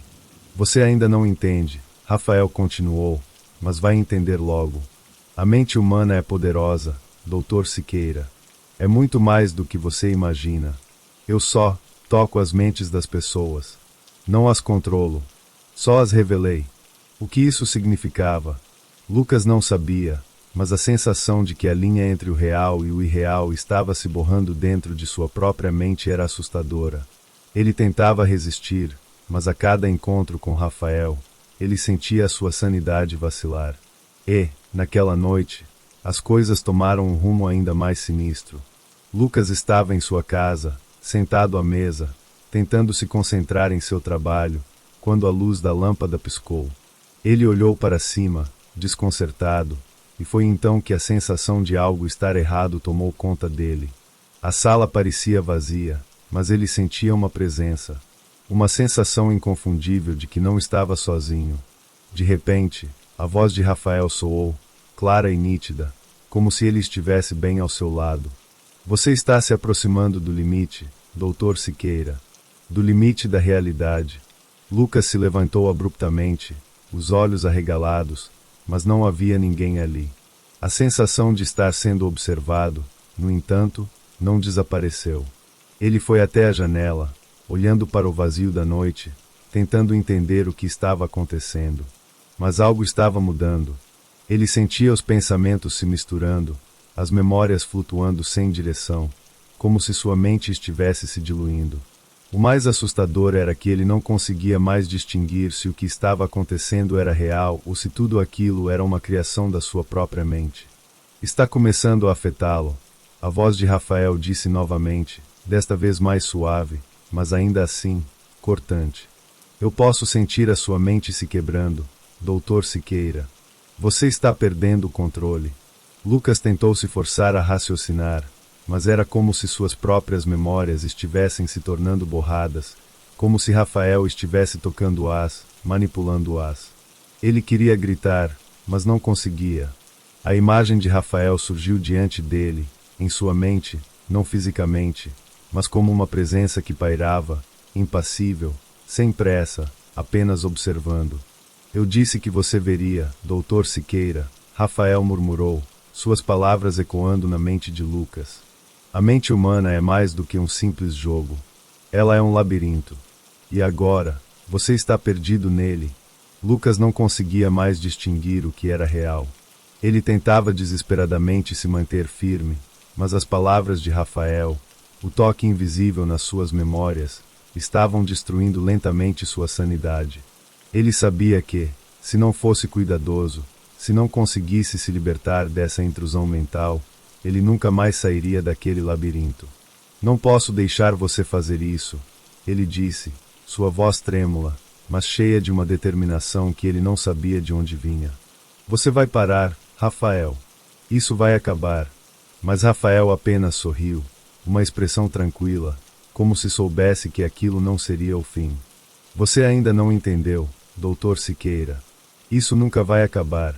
Você ainda não entende, Rafael continuou, mas vai entender logo. A mente humana é poderosa, Dr. Siqueira. É muito mais do que você imagina. Eu só toco as mentes das pessoas. Não as controlo. Só as revelei. O que isso significava? Lucas não sabia, mas a sensação de que a linha entre o real e o irreal estava se borrando dentro de sua própria mente era assustadora. Ele tentava resistir, mas a cada encontro com Rafael, ele sentia a sua sanidade vacilar. E, naquela noite, as coisas tomaram um rumo ainda mais sinistro. Lucas estava em sua casa, sentado à mesa, tentando se concentrar em seu trabalho, quando a luz da lâmpada piscou. Ele olhou para cima, desconcertado, e foi então que a sensação de algo estar errado tomou conta dele. A sala parecia vazia, mas ele sentia uma presença, uma sensação inconfundível de que não estava sozinho. De repente, a voz de Rafael soou, clara e nítida, como se ele estivesse bem ao seu lado. Você está se aproximando do limite, Dr. Siqueira. Do limite da realidade. Lucas se levantou abruptamente, os olhos arregalados, mas não havia ninguém ali. A sensação de estar sendo observado, no entanto, não desapareceu. Ele foi até a janela, olhando para o vazio da noite, tentando entender o que estava acontecendo. Mas algo estava mudando. Ele sentia os pensamentos se misturando, as memórias flutuando sem direção, como se sua mente estivesse se diluindo. O mais assustador era que ele não conseguia mais distinguir se o que estava acontecendo era real ou se tudo aquilo era uma criação da sua própria mente. Está começando a afetá-lo, a voz de Rafael disse novamente, desta vez mais suave, mas ainda assim, cortante. Eu posso sentir a sua mente se quebrando, Dr. Siqueira. Você está perdendo o controle. Lucas tentou se forçar a raciocinar, mas era como se suas próprias memórias estivessem se tornando borradas, como se Rafael estivesse tocando-as, manipulando-as. Ele queria gritar, mas não conseguia. A imagem de Rafael surgiu diante dele, em sua mente, não fisicamente, mas como uma presença que pairava, impassível, sem pressa, apenas observando. Eu disse que você veria, Dr. Siqueira, Rafael murmurou, suas palavras ecoando na mente de Lucas. A mente humana é mais do que um simples jogo. Ela é um labirinto. E agora, você está perdido nele. Lucas não conseguia mais distinguir o que era real. Ele tentava desesperadamente se manter firme, mas as palavras de Rafael, o toque invisível nas suas memórias, estavam destruindo lentamente sua sanidade. Ele sabia que, se não fosse cuidadoso, se não conseguisse se libertar dessa intrusão mental, ele nunca mais sairia daquele labirinto. Não posso deixar você fazer isso, ele disse, sua voz trêmula, mas cheia de uma determinação que ele não sabia de onde vinha. Você vai parar, Rafael. Isso vai acabar. Mas Rafael apenas sorriu, uma expressão tranquila, como se soubesse que aquilo não seria o fim. Você ainda não entendeu, Dr. Siqueira. Isso nunca vai acabar.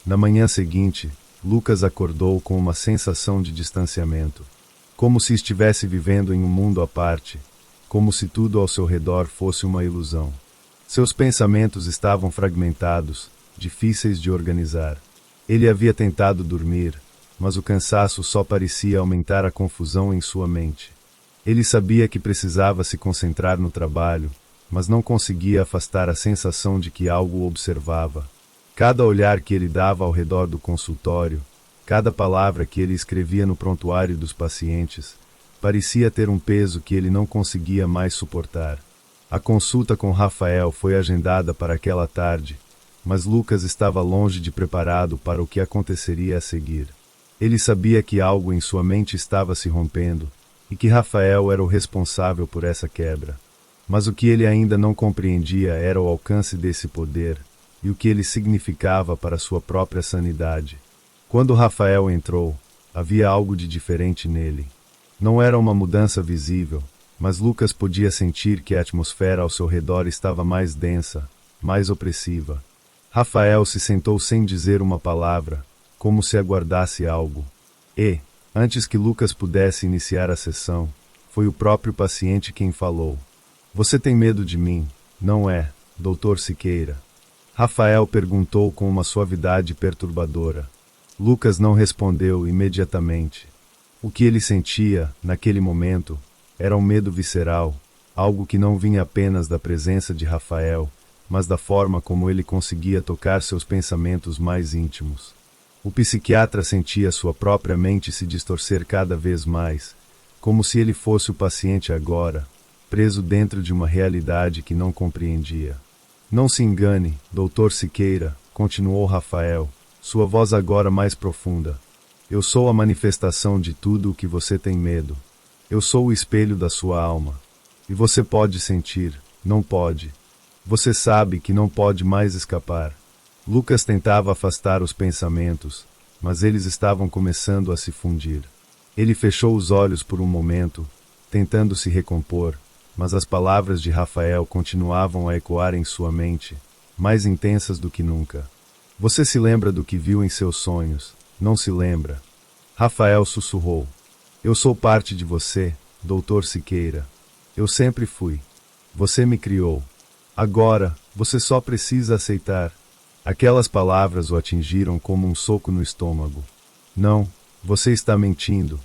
Na manhã seguinte, Lucas acordou com uma sensação de distanciamento. Como se estivesse vivendo em um mundo à parte, como se tudo ao seu redor fosse uma ilusão. Seus pensamentos estavam fragmentados, difíceis de organizar. Ele havia tentado dormir, mas o cansaço só parecia aumentar a confusão em sua mente. Ele sabia que precisava se concentrar no trabalho, mas não conseguia afastar a sensação de que algo o observava. Cada olhar que ele dava ao redor do consultório, cada palavra que ele escrevia no prontuário dos pacientes, parecia ter um peso que ele não conseguia mais suportar. A consulta com Rafael foi agendada para aquela tarde, mas Lucas estava longe de preparado para o que aconteceria a seguir. Ele sabia que algo em sua mente estava se rompendo, e que Rafael era o responsável por essa quebra. Mas o que ele ainda não compreendia era o alcance desse poder, e o que ele significava para sua própria sanidade. Quando Rafael entrou, havia algo de diferente nele. Não era uma mudança visível, mas Lucas podia sentir que a atmosfera ao seu redor estava mais densa, mais opressiva. Rafael se sentou sem dizer uma palavra, como se aguardasse algo. E, antes que Lucas pudesse iniciar a sessão, foi o próprio paciente quem falou. Você tem medo de mim, não é, Dr. Siqueira? Rafael perguntou com uma suavidade perturbadora. Lucas não respondeu imediatamente. O que ele sentia, naquele momento, era um medo visceral, algo que não vinha apenas da presença de Rafael, mas da forma como ele conseguia tocar seus pensamentos mais íntimos. O psiquiatra sentia sua própria mente se distorcer cada vez mais, como se ele fosse o paciente agora, preso dentro de uma realidade que não compreendia. Não se engane, Dr. Siqueira, continuou Rafael, sua voz agora mais profunda. Eu sou a manifestação de tudo o que você tem medo. Eu sou o espelho da sua alma. E você pode sentir, não pode. Você sabe que não pode mais escapar. Lucas tentava afastar os pensamentos, mas eles estavam começando a se fundir. Ele fechou os olhos por um momento, tentando se recompor, mas as palavras de Rafael continuavam a ecoar em sua mente, mais intensas do que nunca. Você se lembra do que viu em seus sonhos, não se lembra? Rafael sussurrou. Eu sou parte de você, Dr. Siqueira. Eu sempre fui. Você me criou. Agora, você só precisa aceitar. Aquelas palavras o atingiram como um soco no estômago. Não, você está mentindo.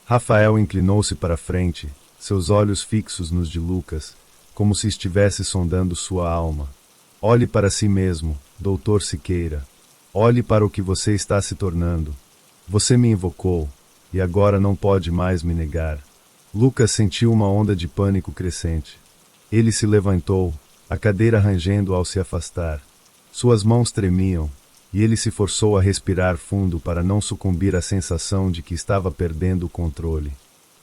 Rafael inclinou-se para frente, seus olhos fixos nos de Lucas, como se estivesse sondando sua alma. Olhe para si mesmo, Dr. Siqueira. Olhe para o que você está se tornando. Você me invocou, e agora não pode mais me negar. Lucas sentiu uma onda de pânico crescente. Ele se levantou, a cadeira rangendo ao se afastar. Suas mãos tremiam, e ele se forçou a respirar fundo para não sucumbir à sensação de que estava perdendo o controle.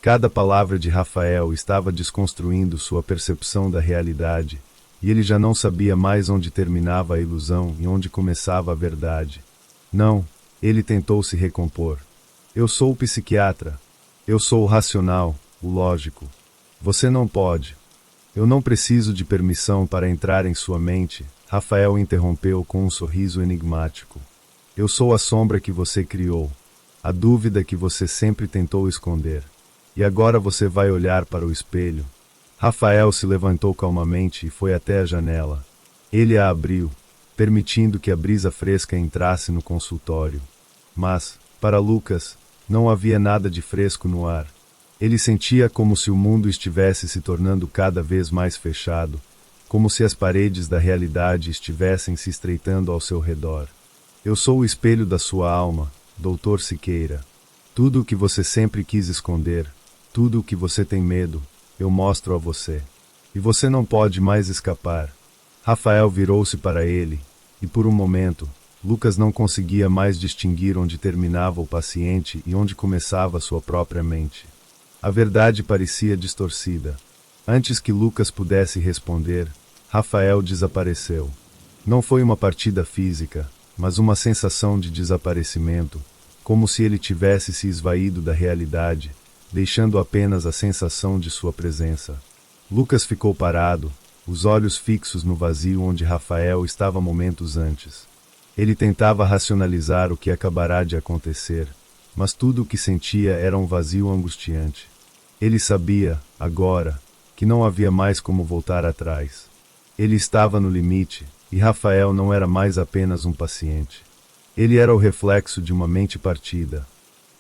Cada palavra de Rafael estava desconstruindo sua percepção da realidade, e ele já não sabia mais onde terminava a ilusão e onde começava a verdade. Não, ele tentou se recompor. Eu sou o psiquiatra. Eu sou o racional, o lógico. Você não pode. Eu não preciso de permissão para entrar em sua mente, Rafael interrompeu com um sorriso enigmático. Eu sou a sombra que você criou, a dúvida que você sempre tentou esconder. E agora você vai olhar para o espelho. Rafael se levantou calmamente e foi até a janela. Ele a abriu, permitindo que a brisa fresca entrasse no consultório. Mas, para Lucas, não havia nada de fresco no ar. Ele sentia como se o mundo estivesse se tornando cada vez mais fechado, como se as paredes da realidade estivessem se estreitando ao seu redor. Eu sou o espelho da sua alma, Dr. Siqueira. Tudo o que você sempre quis esconder, tudo o que você tem medo, eu mostro a você. E você não pode mais escapar. Rafael virou-se para ele, e por um momento, Lucas não conseguia mais distinguir onde terminava o paciente e onde começava sua própria mente. A verdade parecia distorcida. Antes que Lucas pudesse responder, Rafael desapareceu. Não foi uma partida física, mas uma sensação de desaparecimento, como se ele tivesse se esvaído da realidade, deixando apenas a sensação de sua presença. Lucas ficou parado, os olhos fixos no vazio onde Rafael estava momentos antes. Ele tentava racionalizar o que acabará de acontecer, mas tudo o que sentia era um vazio angustiante. Ele sabia, agora, que não havia mais como voltar atrás. Ele estava no limite, e Rafael não era mais apenas um paciente. Ele era o reflexo de uma mente partida.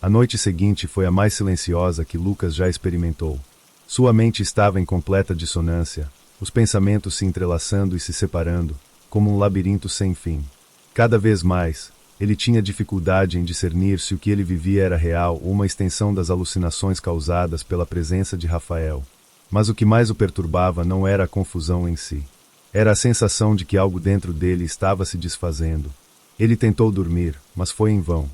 A noite seguinte foi a mais silenciosa que Lucas já experimentou. Sua mente estava em completa dissonância, os pensamentos se entrelaçando e se separando, como um labirinto sem fim. Cada vez mais, ele tinha dificuldade em discernir se o que ele vivia era real ou uma extensão das alucinações causadas pela presença de Rafael. Mas o que mais o perturbava não era a confusão em si. Era a sensação de que algo dentro dele estava se desfazendo. Ele tentou dormir, mas foi em vão.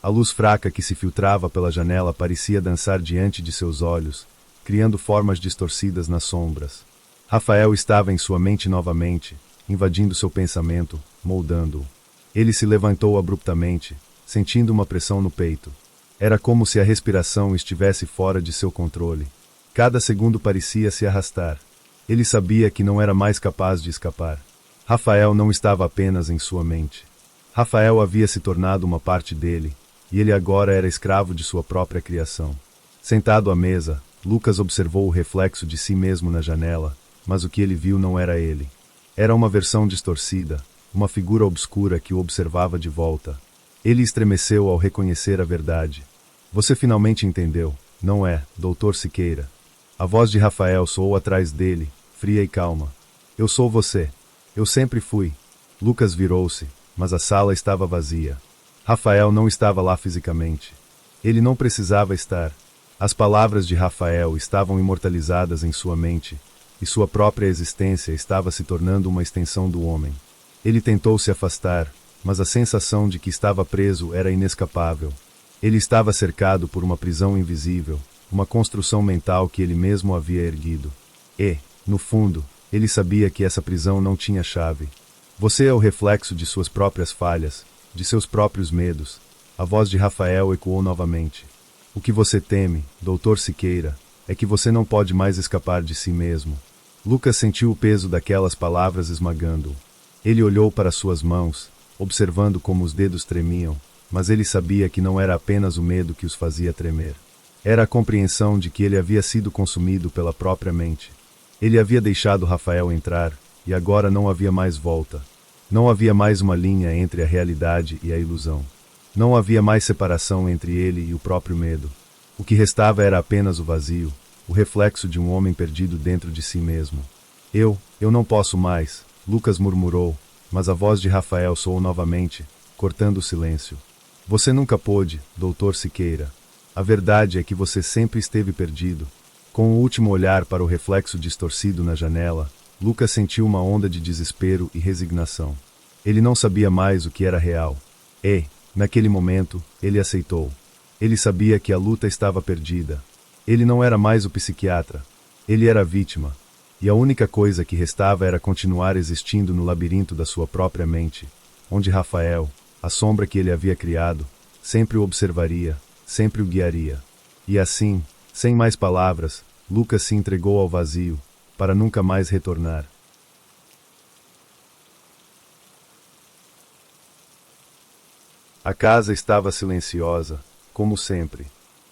A luz fraca que se filtrava pela janela parecia dançar diante de seus olhos, criando formas distorcidas nas sombras. Rafael estava em sua mente novamente, invadindo seu pensamento, moldando-o. Ele se levantou abruptamente, sentindo uma pressão no peito. Era como se a respiração estivesse fora de seu controle. Cada segundo parecia se arrastar. Ele sabia que não era mais capaz de escapar. Rafael não estava apenas em sua mente. Rafael havia se tornado uma parte dele, e ele agora era escravo de sua própria criação. Sentado à mesa, Lucas observou o reflexo de si mesmo na janela, mas o que ele viu não era ele. Era uma versão distorcida, uma figura obscura que o observava de volta. Ele estremeceu ao reconhecer a verdade. Você finalmente entendeu, não é, Dr. Siqueira? A voz de Rafael soou atrás dele, fria e calma. Eu sou você. Eu sempre fui. Lucas virou-se, mas a sala estava vazia. Rafael não estava lá fisicamente. Ele não precisava estar. As palavras de Rafael estavam imortalizadas em sua mente, e sua própria existência estava se tornando uma extensão do homem. Ele tentou se afastar, mas a sensação de que estava preso era inescapável. Ele estava cercado por uma prisão invisível, uma construção mental que ele mesmo havia erguido. E, no fundo, ele sabia que essa prisão não tinha chave. Você é o reflexo de suas próprias falhas, de seus próprios medos. A voz de Rafael ecoou novamente. O que você teme, Dr. Siqueira, é que você não pode mais escapar de si mesmo. Lucas sentiu o peso daquelas palavras esmagando-o. Ele olhou para suas mãos, observando como os dedos tremiam, mas ele sabia que não era apenas o medo que os fazia tremer. Era a compreensão de que ele havia sido consumido pela própria mente. Ele havia deixado Rafael entrar, e agora não havia mais volta. Não havia mais uma linha entre a realidade e a ilusão. Não havia mais separação entre ele e o próprio medo. O que restava era apenas o vazio, o reflexo de um homem perdido dentro de si mesmo. Eu não posso mais, Lucas murmurou, mas a voz de Rafael soou novamente, cortando o silêncio. Você nunca pôde, Dr. Siqueira. A verdade é que você sempre esteve perdido. Com o último olhar para o reflexo distorcido na janela, Lucas sentiu uma onda de desespero e resignação. Ele não sabia mais o que era real. E, naquele momento, ele aceitou. Ele sabia que a luta estava perdida. Ele não era mais o psiquiatra. Ele era a vítima. E a única coisa que restava era continuar existindo no labirinto da sua própria mente, onde Rafael, a sombra que ele havia criado, sempre o observaria, sempre o guiaria. E assim, sem mais palavras, Lucas se entregou ao vazio, para nunca mais retornar. A casa estava silenciosa, como sempre.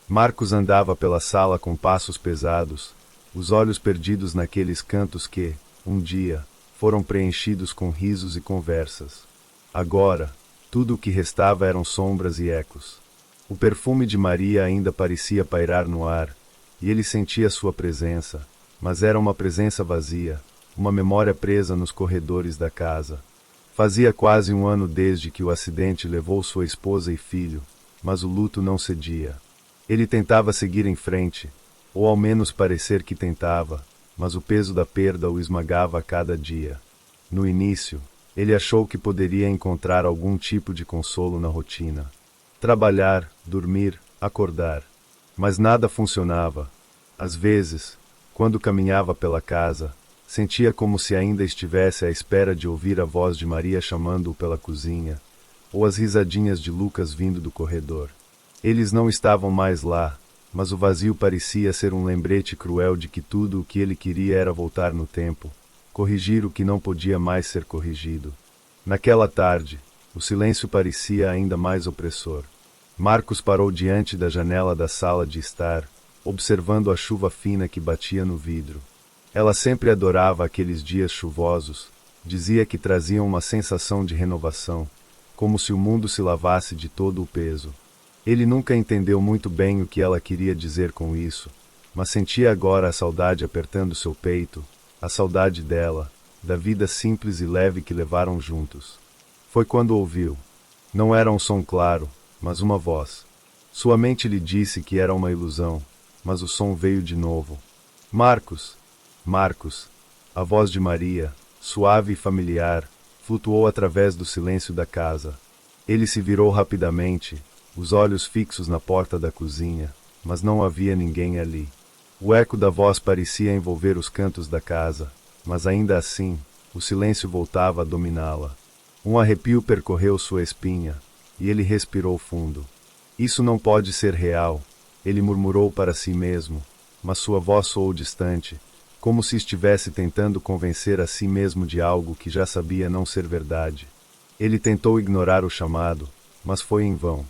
Marcos andava pela sala com passos pesados, os olhos perdidos naqueles cantos que, um dia, foram preenchidos com risos e conversas. Agora, tudo o que restava eram sombras e ecos. O perfume de Maria ainda parecia pairar no ar, e ele sentia sua presença, mas era uma presença vazia, uma memória presa nos corredores da casa. Fazia quase um ano desde que o acidente levou sua esposa e filho, mas o luto não cedia. Ele tentava seguir em frente, ou ao menos parecer que tentava, mas o peso da perda o esmagava a cada dia. No início, ele achou que poderia encontrar algum tipo de consolo na rotina. Trabalhar, dormir, acordar. Mas nada funcionava. Às vezes, quando caminhava pela casa, sentia como se ainda estivesse à espera de ouvir a voz de Maria chamando-o pela cozinha, ou as risadinhas de Lucas vindo do corredor. Eles não estavam mais lá, mas o vazio parecia ser um lembrete cruel de que tudo o que ele queria era voltar no tempo, corrigir o que não podia mais ser corrigido. Naquela tarde, o silêncio parecia ainda mais opressor. Marcos parou diante da janela da sala de estar, observando a chuva fina que batia no vidro. Ela sempre adorava aqueles dias chuvosos, dizia que traziam uma sensação de renovação, como se o mundo se lavasse de todo o peso. Ele nunca entendeu muito bem o que ela queria dizer com isso, mas sentia agora a saudade apertando seu peito, a saudade dela, da vida simples e leve que levaram juntos. Foi quando ouviu. Não era um som claro, mas uma voz. Sua mente lhe disse que era uma ilusão, mas o som veio de novo. Marcos! Marcos! A voz de Maria, suave e familiar, flutuou através do silêncio da casa. Ele se virou rapidamente, os olhos fixos na porta da cozinha, mas não havia ninguém ali. O eco da voz parecia envolver os cantos da casa, mas ainda assim, o silêncio voltava a dominá-la. Um arrepio percorreu sua espinha, e ele respirou fundo. Isso não pode ser real, ele murmurou para si mesmo, mas sua voz soou distante, como se estivesse tentando convencer a si mesmo de algo que já sabia não ser verdade. Ele tentou ignorar o chamado, mas foi em vão.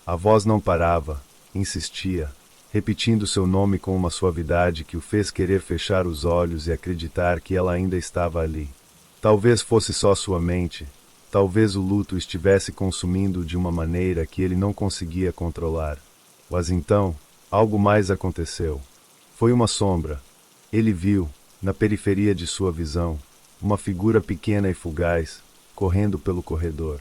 A voz não parava, insistia, repetindo seu nome com uma suavidade que o fez querer fechar os olhos e acreditar que ela ainda estava ali. Talvez fosse só sua mente, talvez o luto estivesse consumindo de uma maneira que ele não conseguia controlar. Mas então, algo mais aconteceu. Foi uma sombra. Ele viu, na periferia de sua visão, uma figura pequena e fugaz, correndo pelo corredor.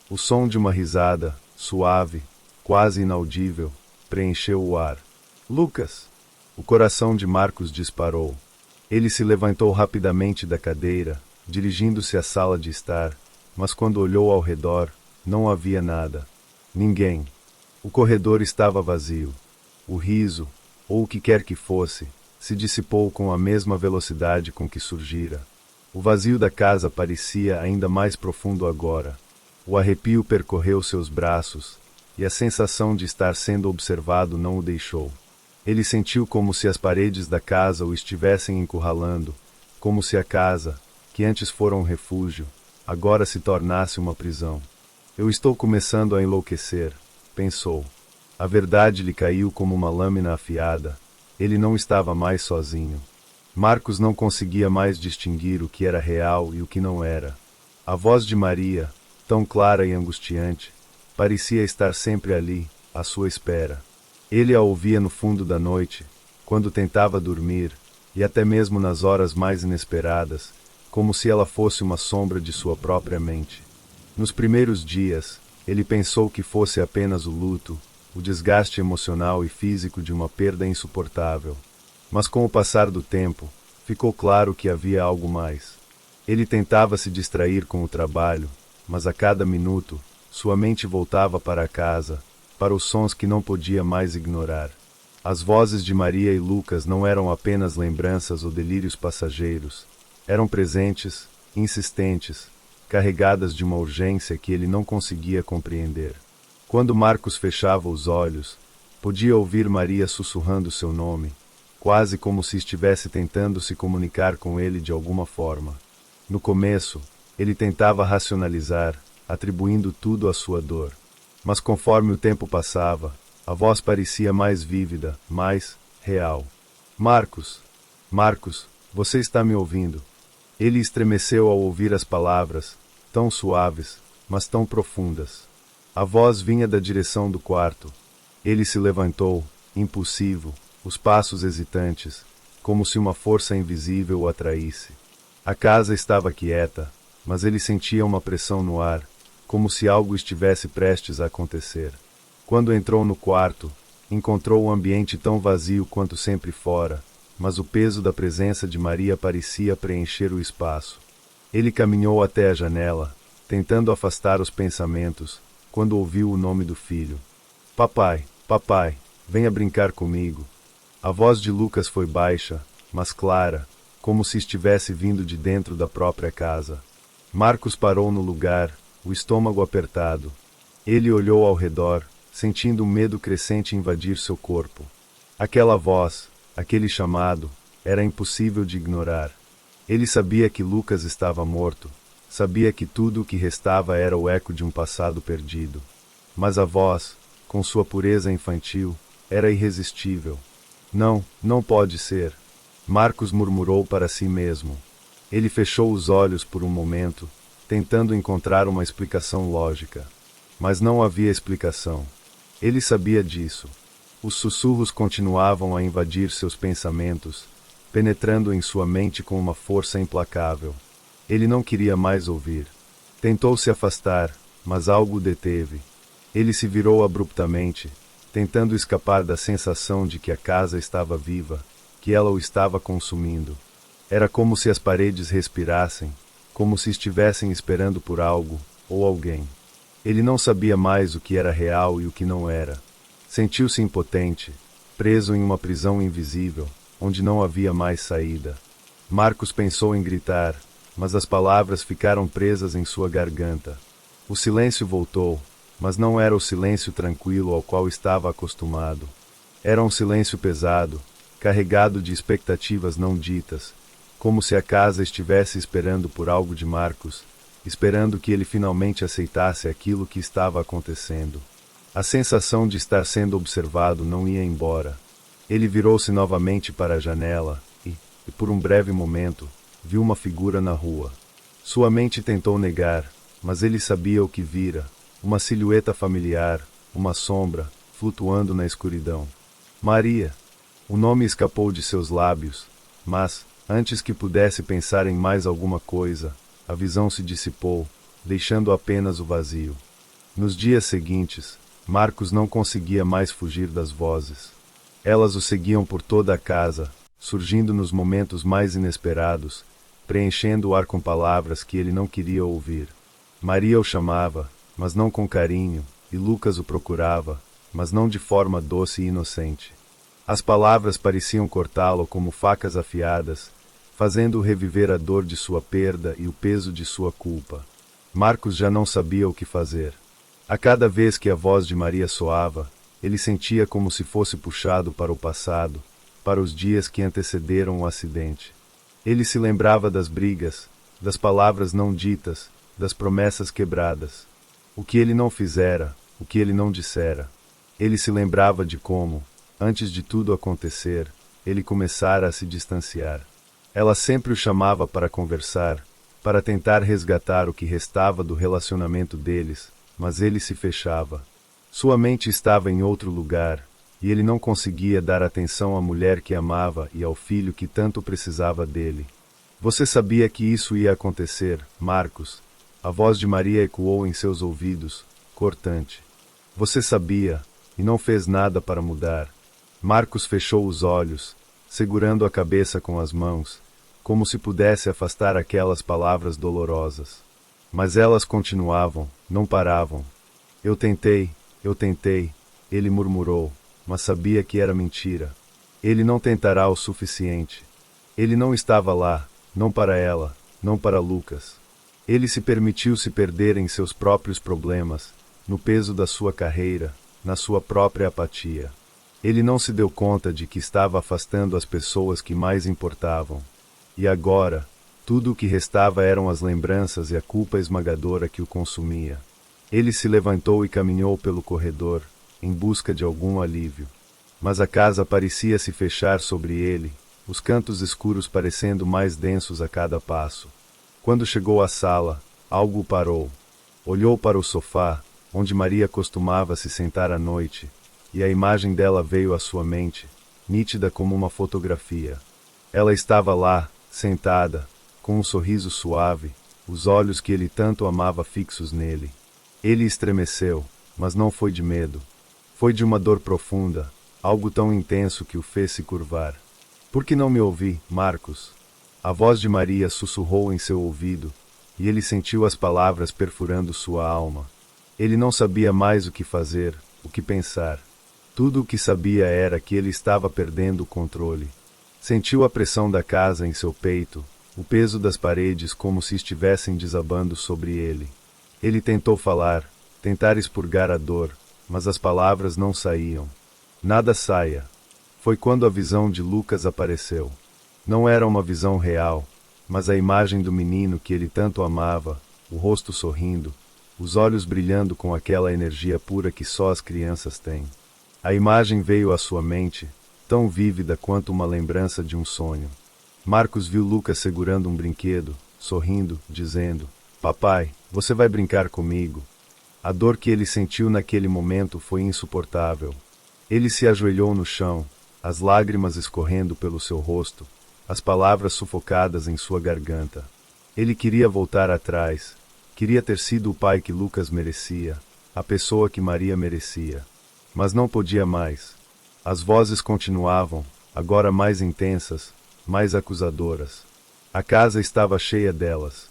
O som de uma risada, suave, quase inaudível, preencheu o ar. Lucas! O coração de Marcos disparou. Ele se levantou rapidamente da cadeira, dirigindo-se à sala de estar, mas quando olhou ao redor, não havia nada. Ninguém. O corredor estava vazio. O riso, ou o que quer que fosse, se dissipou com a mesma velocidade com que surgira. O vazio da casa parecia ainda mais profundo agora. O arrepio percorreu seus braços, e a sensação de estar sendo observado não o deixou. Ele sentiu como se as paredes da casa o estivessem encurralando, como se a casa, que antes fora um refúgio, agora se tornasse uma prisão. Eu estou começando a enlouquecer, pensou. A verdade lhe caiu como uma lâmina afiada. Ele não estava mais sozinho. Marcos não conseguia mais distinguir o que era real e o que não era. A voz de Maria, tão clara e angustiante, parecia estar sempre ali, à sua espera. Ele a ouvia no fundo da noite, quando tentava dormir, e até mesmo nas horas mais inesperadas, como se ela fosse uma sombra de sua própria mente. Nos primeiros dias, ele pensou que fosse apenas o luto, o desgaste emocional e físico de uma perda insuportável. Mas com o passar do tempo, ficou claro que havia algo mais. Ele tentava se distrair com o trabalho, mas a cada minuto, sua mente voltava para a casa, para os sons que não podia mais ignorar. As vozes de Maria e Lucas não eram apenas lembranças ou delírios passageiros, eram presentes, insistentes, carregadas de uma urgência que ele não conseguia compreender. Quando Marcos fechava os olhos, podia ouvir Maria sussurrando seu nome, quase como se estivesse tentando se comunicar com ele de alguma forma. No começo, ele tentava racionalizar, atribuindo tudo à sua dor. Mas conforme o tempo passava, A voz parecia mais vívida, mais real. Marcos! Marcos, você está me ouvindo? Ele estremeceu ao ouvir as palavras, tão suaves, mas tão profundas. A voz vinha da direção do quarto. Ele se levantou, impulsivo, os passos hesitantes, como se uma força invisível o atraísse. A casa estava quieta, mas ele sentia uma pressão no ar, como se algo estivesse prestes a acontecer. Quando entrou no quarto, encontrou o ambiente tão vazio quanto sempre fora, mas o peso da presença de Maria parecia preencher o espaço. Ele caminhou até a janela, tentando afastar os pensamentos, quando ouviu o nome do filho. Papai, papai, venha brincar comigo. A voz de Lucas foi baixa, mas clara, como se estivesse vindo de dentro da própria casa. Marcos parou no lugar, o estômago apertado. Ele olhou ao redor, sentindo um medo crescente invadir seu corpo. Aquela voz, aquele chamado, era impossível de ignorar. Ele sabia que Lucas estava morto, sabia que tudo o que restava era o eco de um passado perdido. Mas a voz, com sua pureza infantil, era irresistível. Não, não pode ser. Marcos murmurou para si mesmo. Ele fechou os olhos por um momento, tentando encontrar uma explicação lógica. Mas não havia explicação. Ele sabia disso. Os sussurros continuavam a invadir seus pensamentos, penetrando em sua mente com uma força implacável. Ele não queria mais ouvir. Tentou se afastar, mas algo o deteve. Ele se virou abruptamente, tentando escapar da sensação de que a casa estava viva, que ela o estava consumindo. Era como se as paredes respirassem, como se estivessem esperando por algo, ou alguém. Ele não sabia mais o que era real e o que não era. Sentiu-se impotente, preso em uma prisão invisível, onde não havia mais saída. Marcos pensou em gritar, mas as palavras ficaram presas em sua garganta. O silêncio voltou, mas não era o silêncio tranquilo ao qual estava acostumado. Era um silêncio pesado, carregado de expectativas não ditas, como se a casa estivesse esperando por algo de Marcos, esperando que ele finalmente aceitasse aquilo que estava acontecendo. A sensação de estar sendo observado não ia embora. Ele virou-se novamente para a janela e, por um breve momento, viu uma figura na rua. Sua mente tentou negar, mas ele sabia o que vira, uma silhueta familiar, uma sombra, flutuando na escuridão. Maria! O nome escapou de seus lábios, mas, antes que pudesse pensar em mais alguma coisa, a visão se dissipou, deixando apenas o vazio. Nos dias seguintes, Marcos não conseguia mais fugir das vozes. Elas o seguiam por toda a casa, surgindo nos momentos mais inesperados, preenchendo o ar com palavras que ele não queria ouvir. Maria o chamava, mas não com carinho, e Lucas o procurava, mas não de forma doce e inocente. As palavras pareciam cortá-lo como facas afiadas, fazendo-o reviver a dor de sua perda e o peso de sua culpa. Marcos já não sabia o que fazer. A cada vez que a voz de Maria soava, ele sentia como se fosse puxado para o passado, para os dias que antecederam o acidente. Ele se lembrava das brigas, das palavras não ditas, das promessas quebradas. O que ele não fizera, o que ele não dissera. Ele se lembrava de como, antes de tudo acontecer, ele começara a se distanciar. Ela sempre o chamava para conversar, para tentar resgatar o que restava do relacionamento deles, mas ele se fechava. Sua mente estava em outro lugar, e ele não conseguia dar atenção à mulher que amava e ao filho que tanto precisava dele. Você sabia que isso ia acontecer, Marcos? A voz de Maria ecoou em seus ouvidos, cortante. Você sabia, e não fez nada para mudar. Marcos fechou os olhos, segurando a cabeça com as mãos, como se pudesse afastar aquelas palavras dolorosas. Mas elas continuavam, não paravam. Eu tentei, ele murmurou, mas sabia que era mentira. Ele não tentará o suficiente. Ele não estava lá, não para ela, não para Lucas. Ele se permitiu se perder em seus próprios problemas, no peso da sua carreira, na sua própria apatia. Ele não se deu conta de que estava afastando as pessoas que mais importavam. E agora, tudo o que restava eram as lembranças e a culpa esmagadora que o consumia. Ele se levantou e caminhou pelo corredor, em busca de algum alívio. Mas a casa parecia se fechar sobre ele, os cantos escuros parecendo mais densos a cada passo. Quando chegou à sala, algo o parou. Olhou para o sofá, onde Maria costumava se sentar à noite, e a imagem dela veio à sua mente, nítida como uma fotografia. Ela estava lá, sentada, com um sorriso suave, os olhos que ele tanto amava fixos nele. Ele estremeceu, mas não foi de medo. Foi de uma dor profunda, algo tão intenso que o fez se curvar. Por que não me ouvi, Marcos? A voz de Maria sussurrou em seu ouvido, e ele sentiu as palavras perfurando sua alma. Ele não sabia mais o que fazer, o que pensar. Tudo o que sabia era que ele estava perdendo o controle. Sentiu a pressão da casa em seu peito, o peso das paredes como se estivessem desabando sobre ele. Ele tentou falar, tentar expurgar a dor, mas as palavras não saíam. Nada saia. Foi quando a visão de Lucas apareceu. Não era uma visão real, mas a imagem do menino que ele tanto amava, o rosto sorrindo, os olhos brilhando com aquela energia pura que só as crianças têm. A imagem veio à sua mente, tão vívida quanto uma lembrança de um sonho. Marcos viu Lucas segurando um brinquedo, sorrindo, dizendo: "Papai, você vai brincar comigo?" A dor que ele sentiu naquele momento foi insuportável. Ele se ajoelhou no chão, as lágrimas escorrendo pelo seu rosto, as palavras sufocadas em sua garganta. Ele queria voltar atrás, queria ter sido o pai que Lucas merecia, a pessoa que Maria merecia. Mas não podia mais. As vozes continuavam, agora mais intensas, mais acusadoras. A casa estava cheia delas.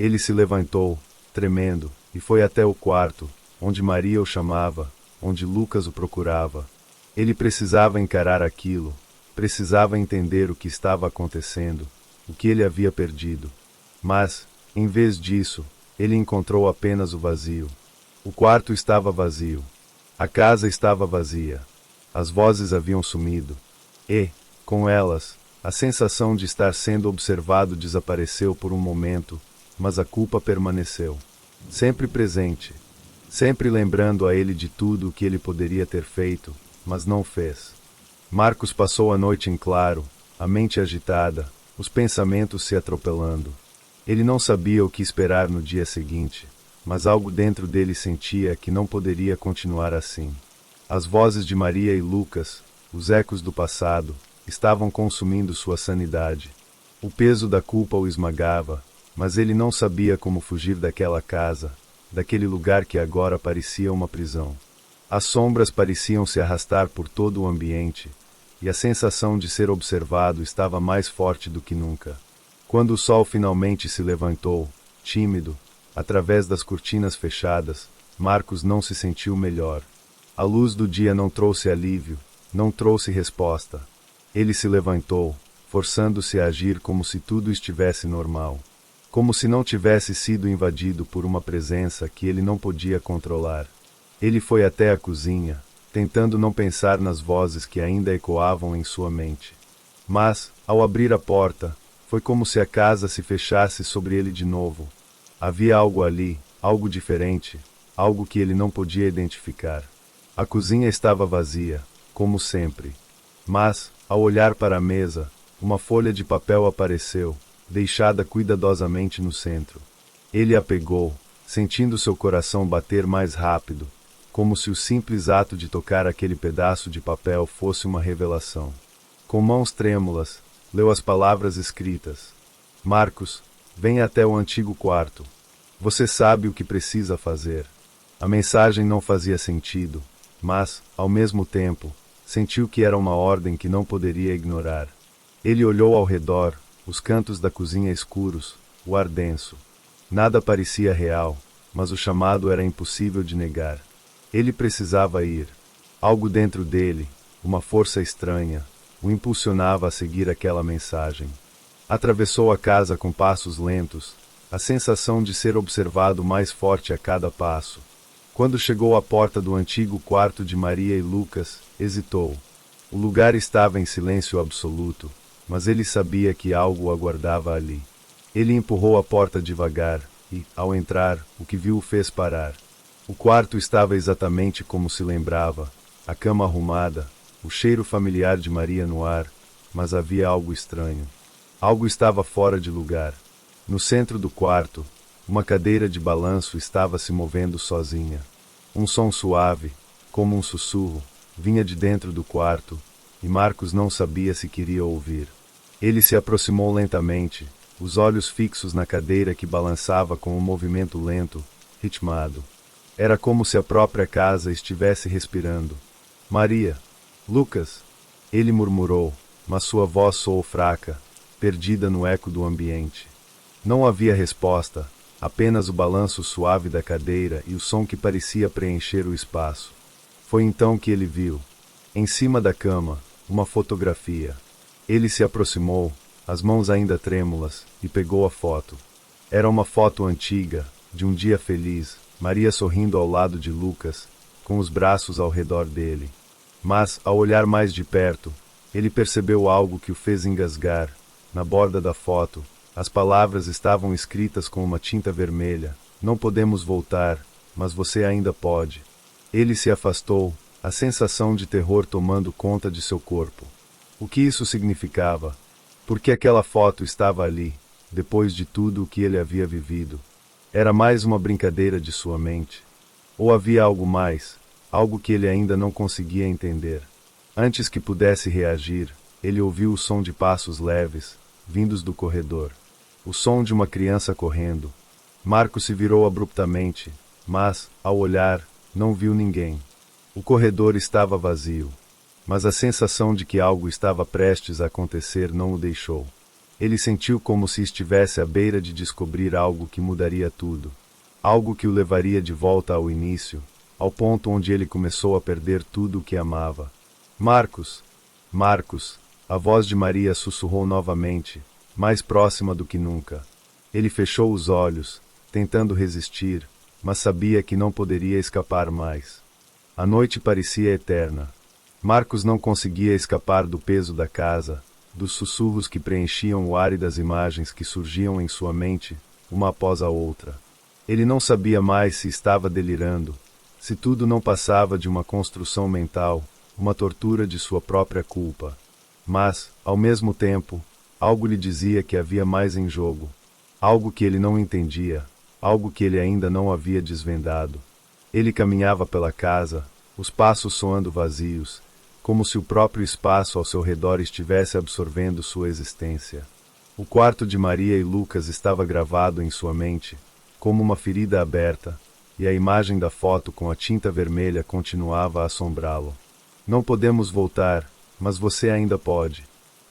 Ele se levantou, tremendo, e foi até o quarto, onde Maria o chamava, onde Lucas o procurava. Ele precisava encarar aquilo, precisava entender o que estava acontecendo, o que ele havia perdido. Mas, em vez disso, ele encontrou apenas o vazio. O quarto estava vazio. A casa estava vazia. As vozes haviam sumido. E, com elas, a sensação de estar sendo observado desapareceu por um momento, mas a culpa permaneceu. Sempre presente. Sempre lembrando a ele de tudo o que ele poderia ter feito, mas não fez. Marcos passou a noite em claro, a mente agitada, os pensamentos se atropelando. Ele não sabia o que esperar no dia seguinte, mas algo dentro dele sentia que não poderia continuar assim. As vozes de Maria e Lucas, os ecos do passado, estavam consumindo sua sanidade. O peso da culpa o esmagava, mas ele não sabia como fugir daquela casa, daquele lugar que agora parecia uma prisão. As sombras pareciam se arrastar por todo o ambiente, e a sensação de ser observado estava mais forte do que nunca. Quando o sol finalmente se levantou, tímido, através das cortinas fechadas, Marcos não se sentiu melhor. A luz do dia não trouxe alívio, não trouxe resposta. Ele se levantou, forçando-se a agir como se tudo estivesse normal. Como se não tivesse sido invadido por uma presença que ele não podia controlar. Ele foi até a cozinha, tentando não pensar nas vozes que ainda ecoavam em sua mente. Mas, ao abrir a porta, foi como se a casa se fechasse sobre ele de novo. Havia algo ali, algo diferente, algo que ele não podia identificar. A cozinha estava vazia, como sempre. Mas, ao olhar para a mesa, uma folha de papel apareceu, deixada cuidadosamente no centro. Ele a pegou, sentindo seu coração bater mais rápido, como se o simples ato de tocar aquele pedaço de papel fosse uma revelação. Com mãos trêmulas, leu as palavras escritas. Marcos, venha até o antigo quarto. Você sabe o que precisa fazer. A mensagem não fazia sentido, mas, ao mesmo tempo, sentiu que era uma ordem que não poderia ignorar. Ele olhou ao redor, os cantos da cozinha escuros, o ar denso. Nada parecia real, mas o chamado era impossível de negar. Ele precisava ir. Algo dentro dele, uma força estranha, o impulsionava a seguir aquela mensagem. Atravessou a casa com passos lentos, a sensação de ser observado mais forte a cada passo. Quando chegou à porta do antigo quarto de Maria e Lucas, hesitou. O lugar estava em silêncio absoluto, mas ele sabia que algo o aguardava ali. Ele empurrou a porta devagar, e, ao entrar, o que viu o fez parar. O quarto estava exatamente como se lembrava, a cama arrumada, o cheiro familiar de Maria no ar, mas havia algo estranho. Algo estava fora de lugar. No centro do quarto, uma cadeira de balanço estava se movendo sozinha. Um som suave, como um sussurro, vinha de dentro do quarto, e Marcos não sabia se queria ouvir. Ele se aproximou lentamente, os olhos fixos na cadeira que balançava com um movimento lento, ritmado. Era como se a própria casa estivesse respirando. Maria. Lucas. Ele murmurou, mas sua voz soou fraca, perdida no eco do ambiente. Não havia resposta, apenas o balanço suave da cadeira e o som que parecia preencher o espaço. Foi então que ele viu, em cima da cama, uma fotografia. Ele se aproximou, as mãos ainda trêmulas, e pegou a foto. Era uma foto antiga, de um dia feliz, Maria sorrindo ao lado de Lucas, com os braços ao redor dele. Mas, ao olhar mais de perto, ele percebeu algo que o fez engasgar. Na borda da foto, as palavras estavam escritas com uma tinta vermelha. Não podemos voltar, mas você ainda pode. Ele se afastou, a sensação de terror tomando conta de seu corpo. O que isso significava? Por que aquela foto estava ali, depois de tudo o que ele havia vivido? Era mais uma brincadeira de sua mente? Ou havia algo mais, algo que ele ainda não conseguia entender? Antes que pudesse reagir, ele ouviu o som de passos leves, vindos do corredor. O som de uma criança correndo. Marcos se virou abruptamente, mas, ao olhar, não viu ninguém. O corredor estava vazio, mas a sensação de que algo estava prestes a acontecer não o deixou. Ele sentiu como se estivesse à beira de descobrir algo que mudaria tudo. Algo que o levaria de volta ao início, ao ponto onde ele começou a perder tudo o que amava. Marcos! Marcos! A voz de Maria sussurrou novamente, mais próxima do que nunca. Ele fechou os olhos, tentando resistir, mas sabia que não poderia escapar mais. A noite parecia eterna. Marcos não conseguia escapar do peso da casa, dos sussurros que preenchiam o ar e das imagens que surgiam em sua mente, uma após a outra. Ele não sabia mais se estava delirando, se tudo não passava de uma construção mental, uma tortura de sua própria culpa. Mas, ao mesmo tempo, algo lhe dizia que havia mais em jogo. Algo que ele não entendia, algo que ele ainda não havia desvendado. Ele caminhava pela casa, os passos soando vazios, como se o próprio espaço ao seu redor estivesse absorvendo sua existência. O quarto de Maria e Lucas estava gravado em sua mente, como uma ferida aberta, e a imagem da foto com a tinta vermelha continuava a assombrá-lo. Não podemos voltar, mas você ainda pode.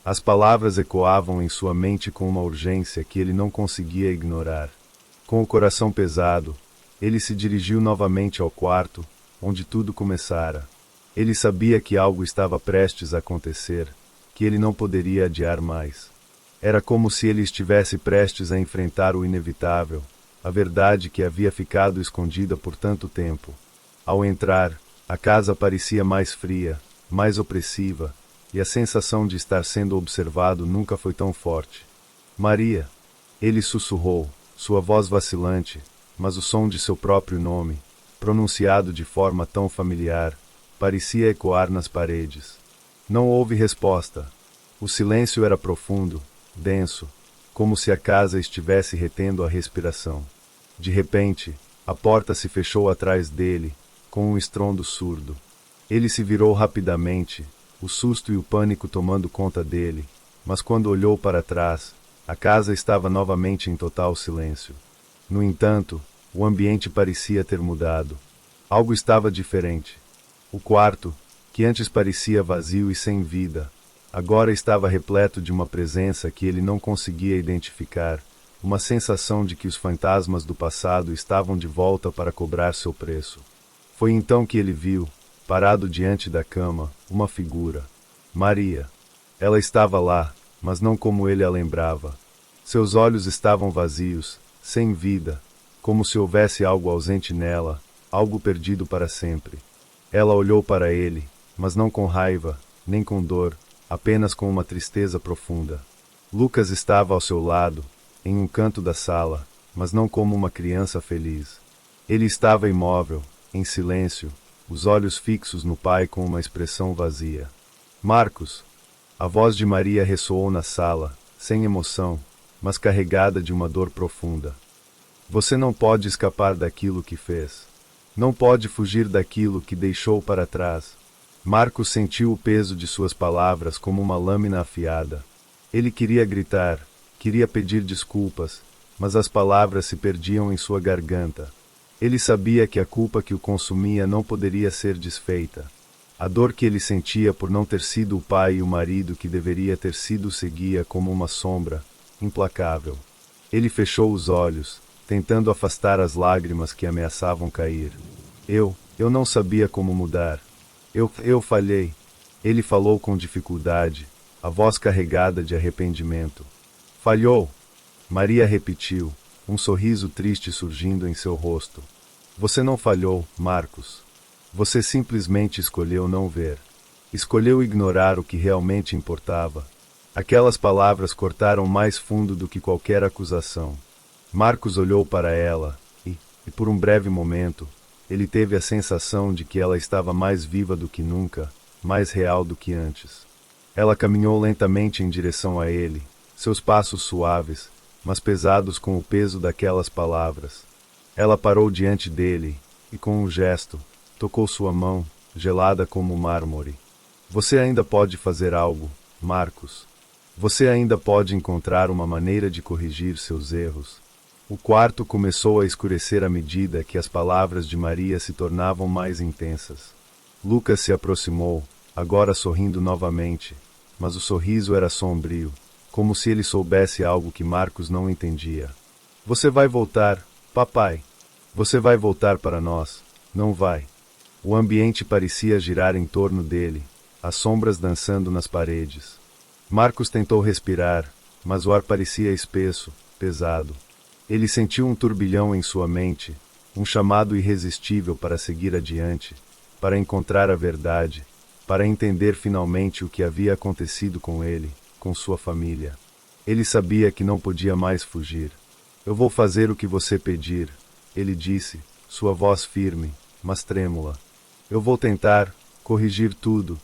As palavras ecoavam em sua mente com uma urgência que ele não conseguia ignorar. Com o coração pesado, ele se dirigiu novamente ao quarto, onde tudo começara. Ele sabia que algo estava prestes a acontecer, que ele não poderia adiar mais. Era como se ele estivesse prestes a enfrentar o inevitável, a verdade que havia ficado escondida por tanto tempo. Ao entrar, a casa parecia mais fria, mais opressiva, e a sensação de estar sendo observado nunca foi tão forte. Maria! Ele sussurrou, sua voz vacilante, mas o som de seu próprio nome, pronunciado de forma tão familiar, parecia ecoar nas paredes. Não houve resposta. O silêncio era profundo, denso, como se a casa estivesse retendo a respiração. De repente, a porta se fechou atrás dele, com um estrondo surdo. Ele se virou rapidamente, o susto e o pânico tomando conta dele, mas quando olhou para trás, a casa estava novamente em total silêncio. No entanto, o ambiente parecia ter mudado. Algo estava diferente. O quarto, que antes parecia vazio e sem vida, agora estava repleto de uma presença que ele não conseguia identificar, uma sensação de que os fantasmas do passado estavam de volta para cobrar seu preço. Foi então que ele viu, parado diante da cama, uma figura. Maria. Ela estava lá, mas não como ele a lembrava. Seus olhos estavam vazios, sem vida, como se houvesse algo ausente nela, algo perdido para sempre. Ela olhou para ele, mas não com raiva, nem com dor, apenas com uma tristeza profunda. Lucas estava ao seu lado, em um canto da sala, mas não como uma criança feliz. Ele estava imóvel, em silêncio, os olhos fixos no pai com uma expressão vazia. Marcos! A voz de Maria ressoou na sala, sem emoção, mas carregada de uma dor profunda. Você não pode escapar daquilo que fez. Não pode fugir daquilo que deixou para trás. Marcos sentiu o peso de suas palavras como uma lâmina afiada. Ele queria gritar, queria pedir desculpas, mas as palavras se perdiam em sua garganta. Ele sabia que a culpa que o consumia não poderia ser desfeita. A dor que ele sentia por não ter sido o pai e o marido que deveria ter sido seguia como uma sombra, implacável. Ele fechou os olhos, tentando afastar as lágrimas que ameaçavam cair. Eu não sabia como mudar. Eu falhei. Ele falou com dificuldade, a voz carregada de arrependimento. Falhou! Maria repetiu, um sorriso triste surgindo em seu rosto. Você não falhou, Marcos. Você simplesmente escolheu não ver. Escolheu ignorar o que realmente importava. Aquelas palavras cortaram mais fundo do que qualquer acusação. Marcos olhou para ela, e por um breve momento, ele teve a sensação de que ela estava mais viva do que nunca, mais real do que antes. Ela caminhou lentamente em direção a ele, seus passos suaves, mas pesados com o peso daquelas palavras. Ela parou diante dele, e com um gesto, tocou sua mão, gelada como mármore. Você ainda pode fazer algo, Marcos. Você ainda pode encontrar uma maneira de corrigir seus erros. O quarto começou a escurecer à medida que as palavras de Maria se tornavam mais intensas. Lucas se aproximou, agora sorrindo novamente, mas o sorriso era sombrio, como se ele soubesse algo que Marcos não entendia. Você vai voltar, papai. Você vai voltar para nós, não vai? O ambiente parecia girar em torno dele, as sombras dançando nas paredes. Marcos tentou respirar, mas o ar parecia espesso, pesado. Ele sentiu um turbilhão em sua mente, um chamado irresistível para seguir adiante, para encontrar a verdade, para entender finalmente o que havia acontecido com ele, com sua família. Ele sabia que não podia mais fugir. Eu vou fazer o que você pedir, ele disse, sua voz firme, mas trêmula. Eu vou tentar corrigir tudo,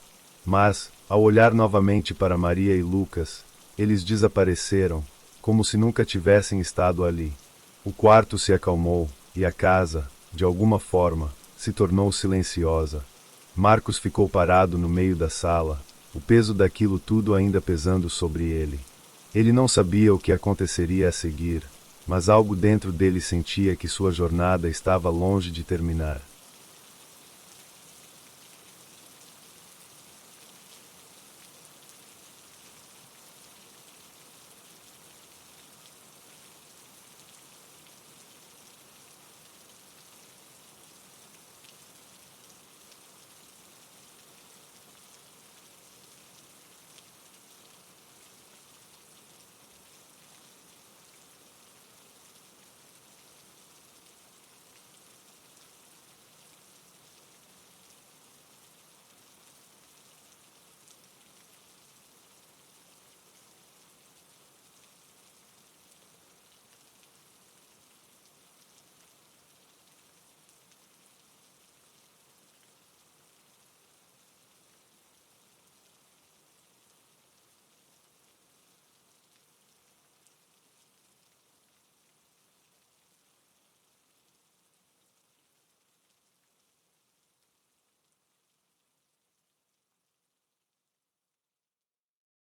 mas, ao olhar novamente para Maria e Lucas, eles desapareceram, como se nunca tivessem estado ali. O quarto se acalmou, e a casa, de alguma forma, se tornou silenciosa. Marcos ficou parado no meio da sala, o peso daquilo tudo ainda pesando sobre ele. Ele não sabia o que aconteceria a seguir, mas algo dentro dele sentia que sua jornada estava longe de terminar.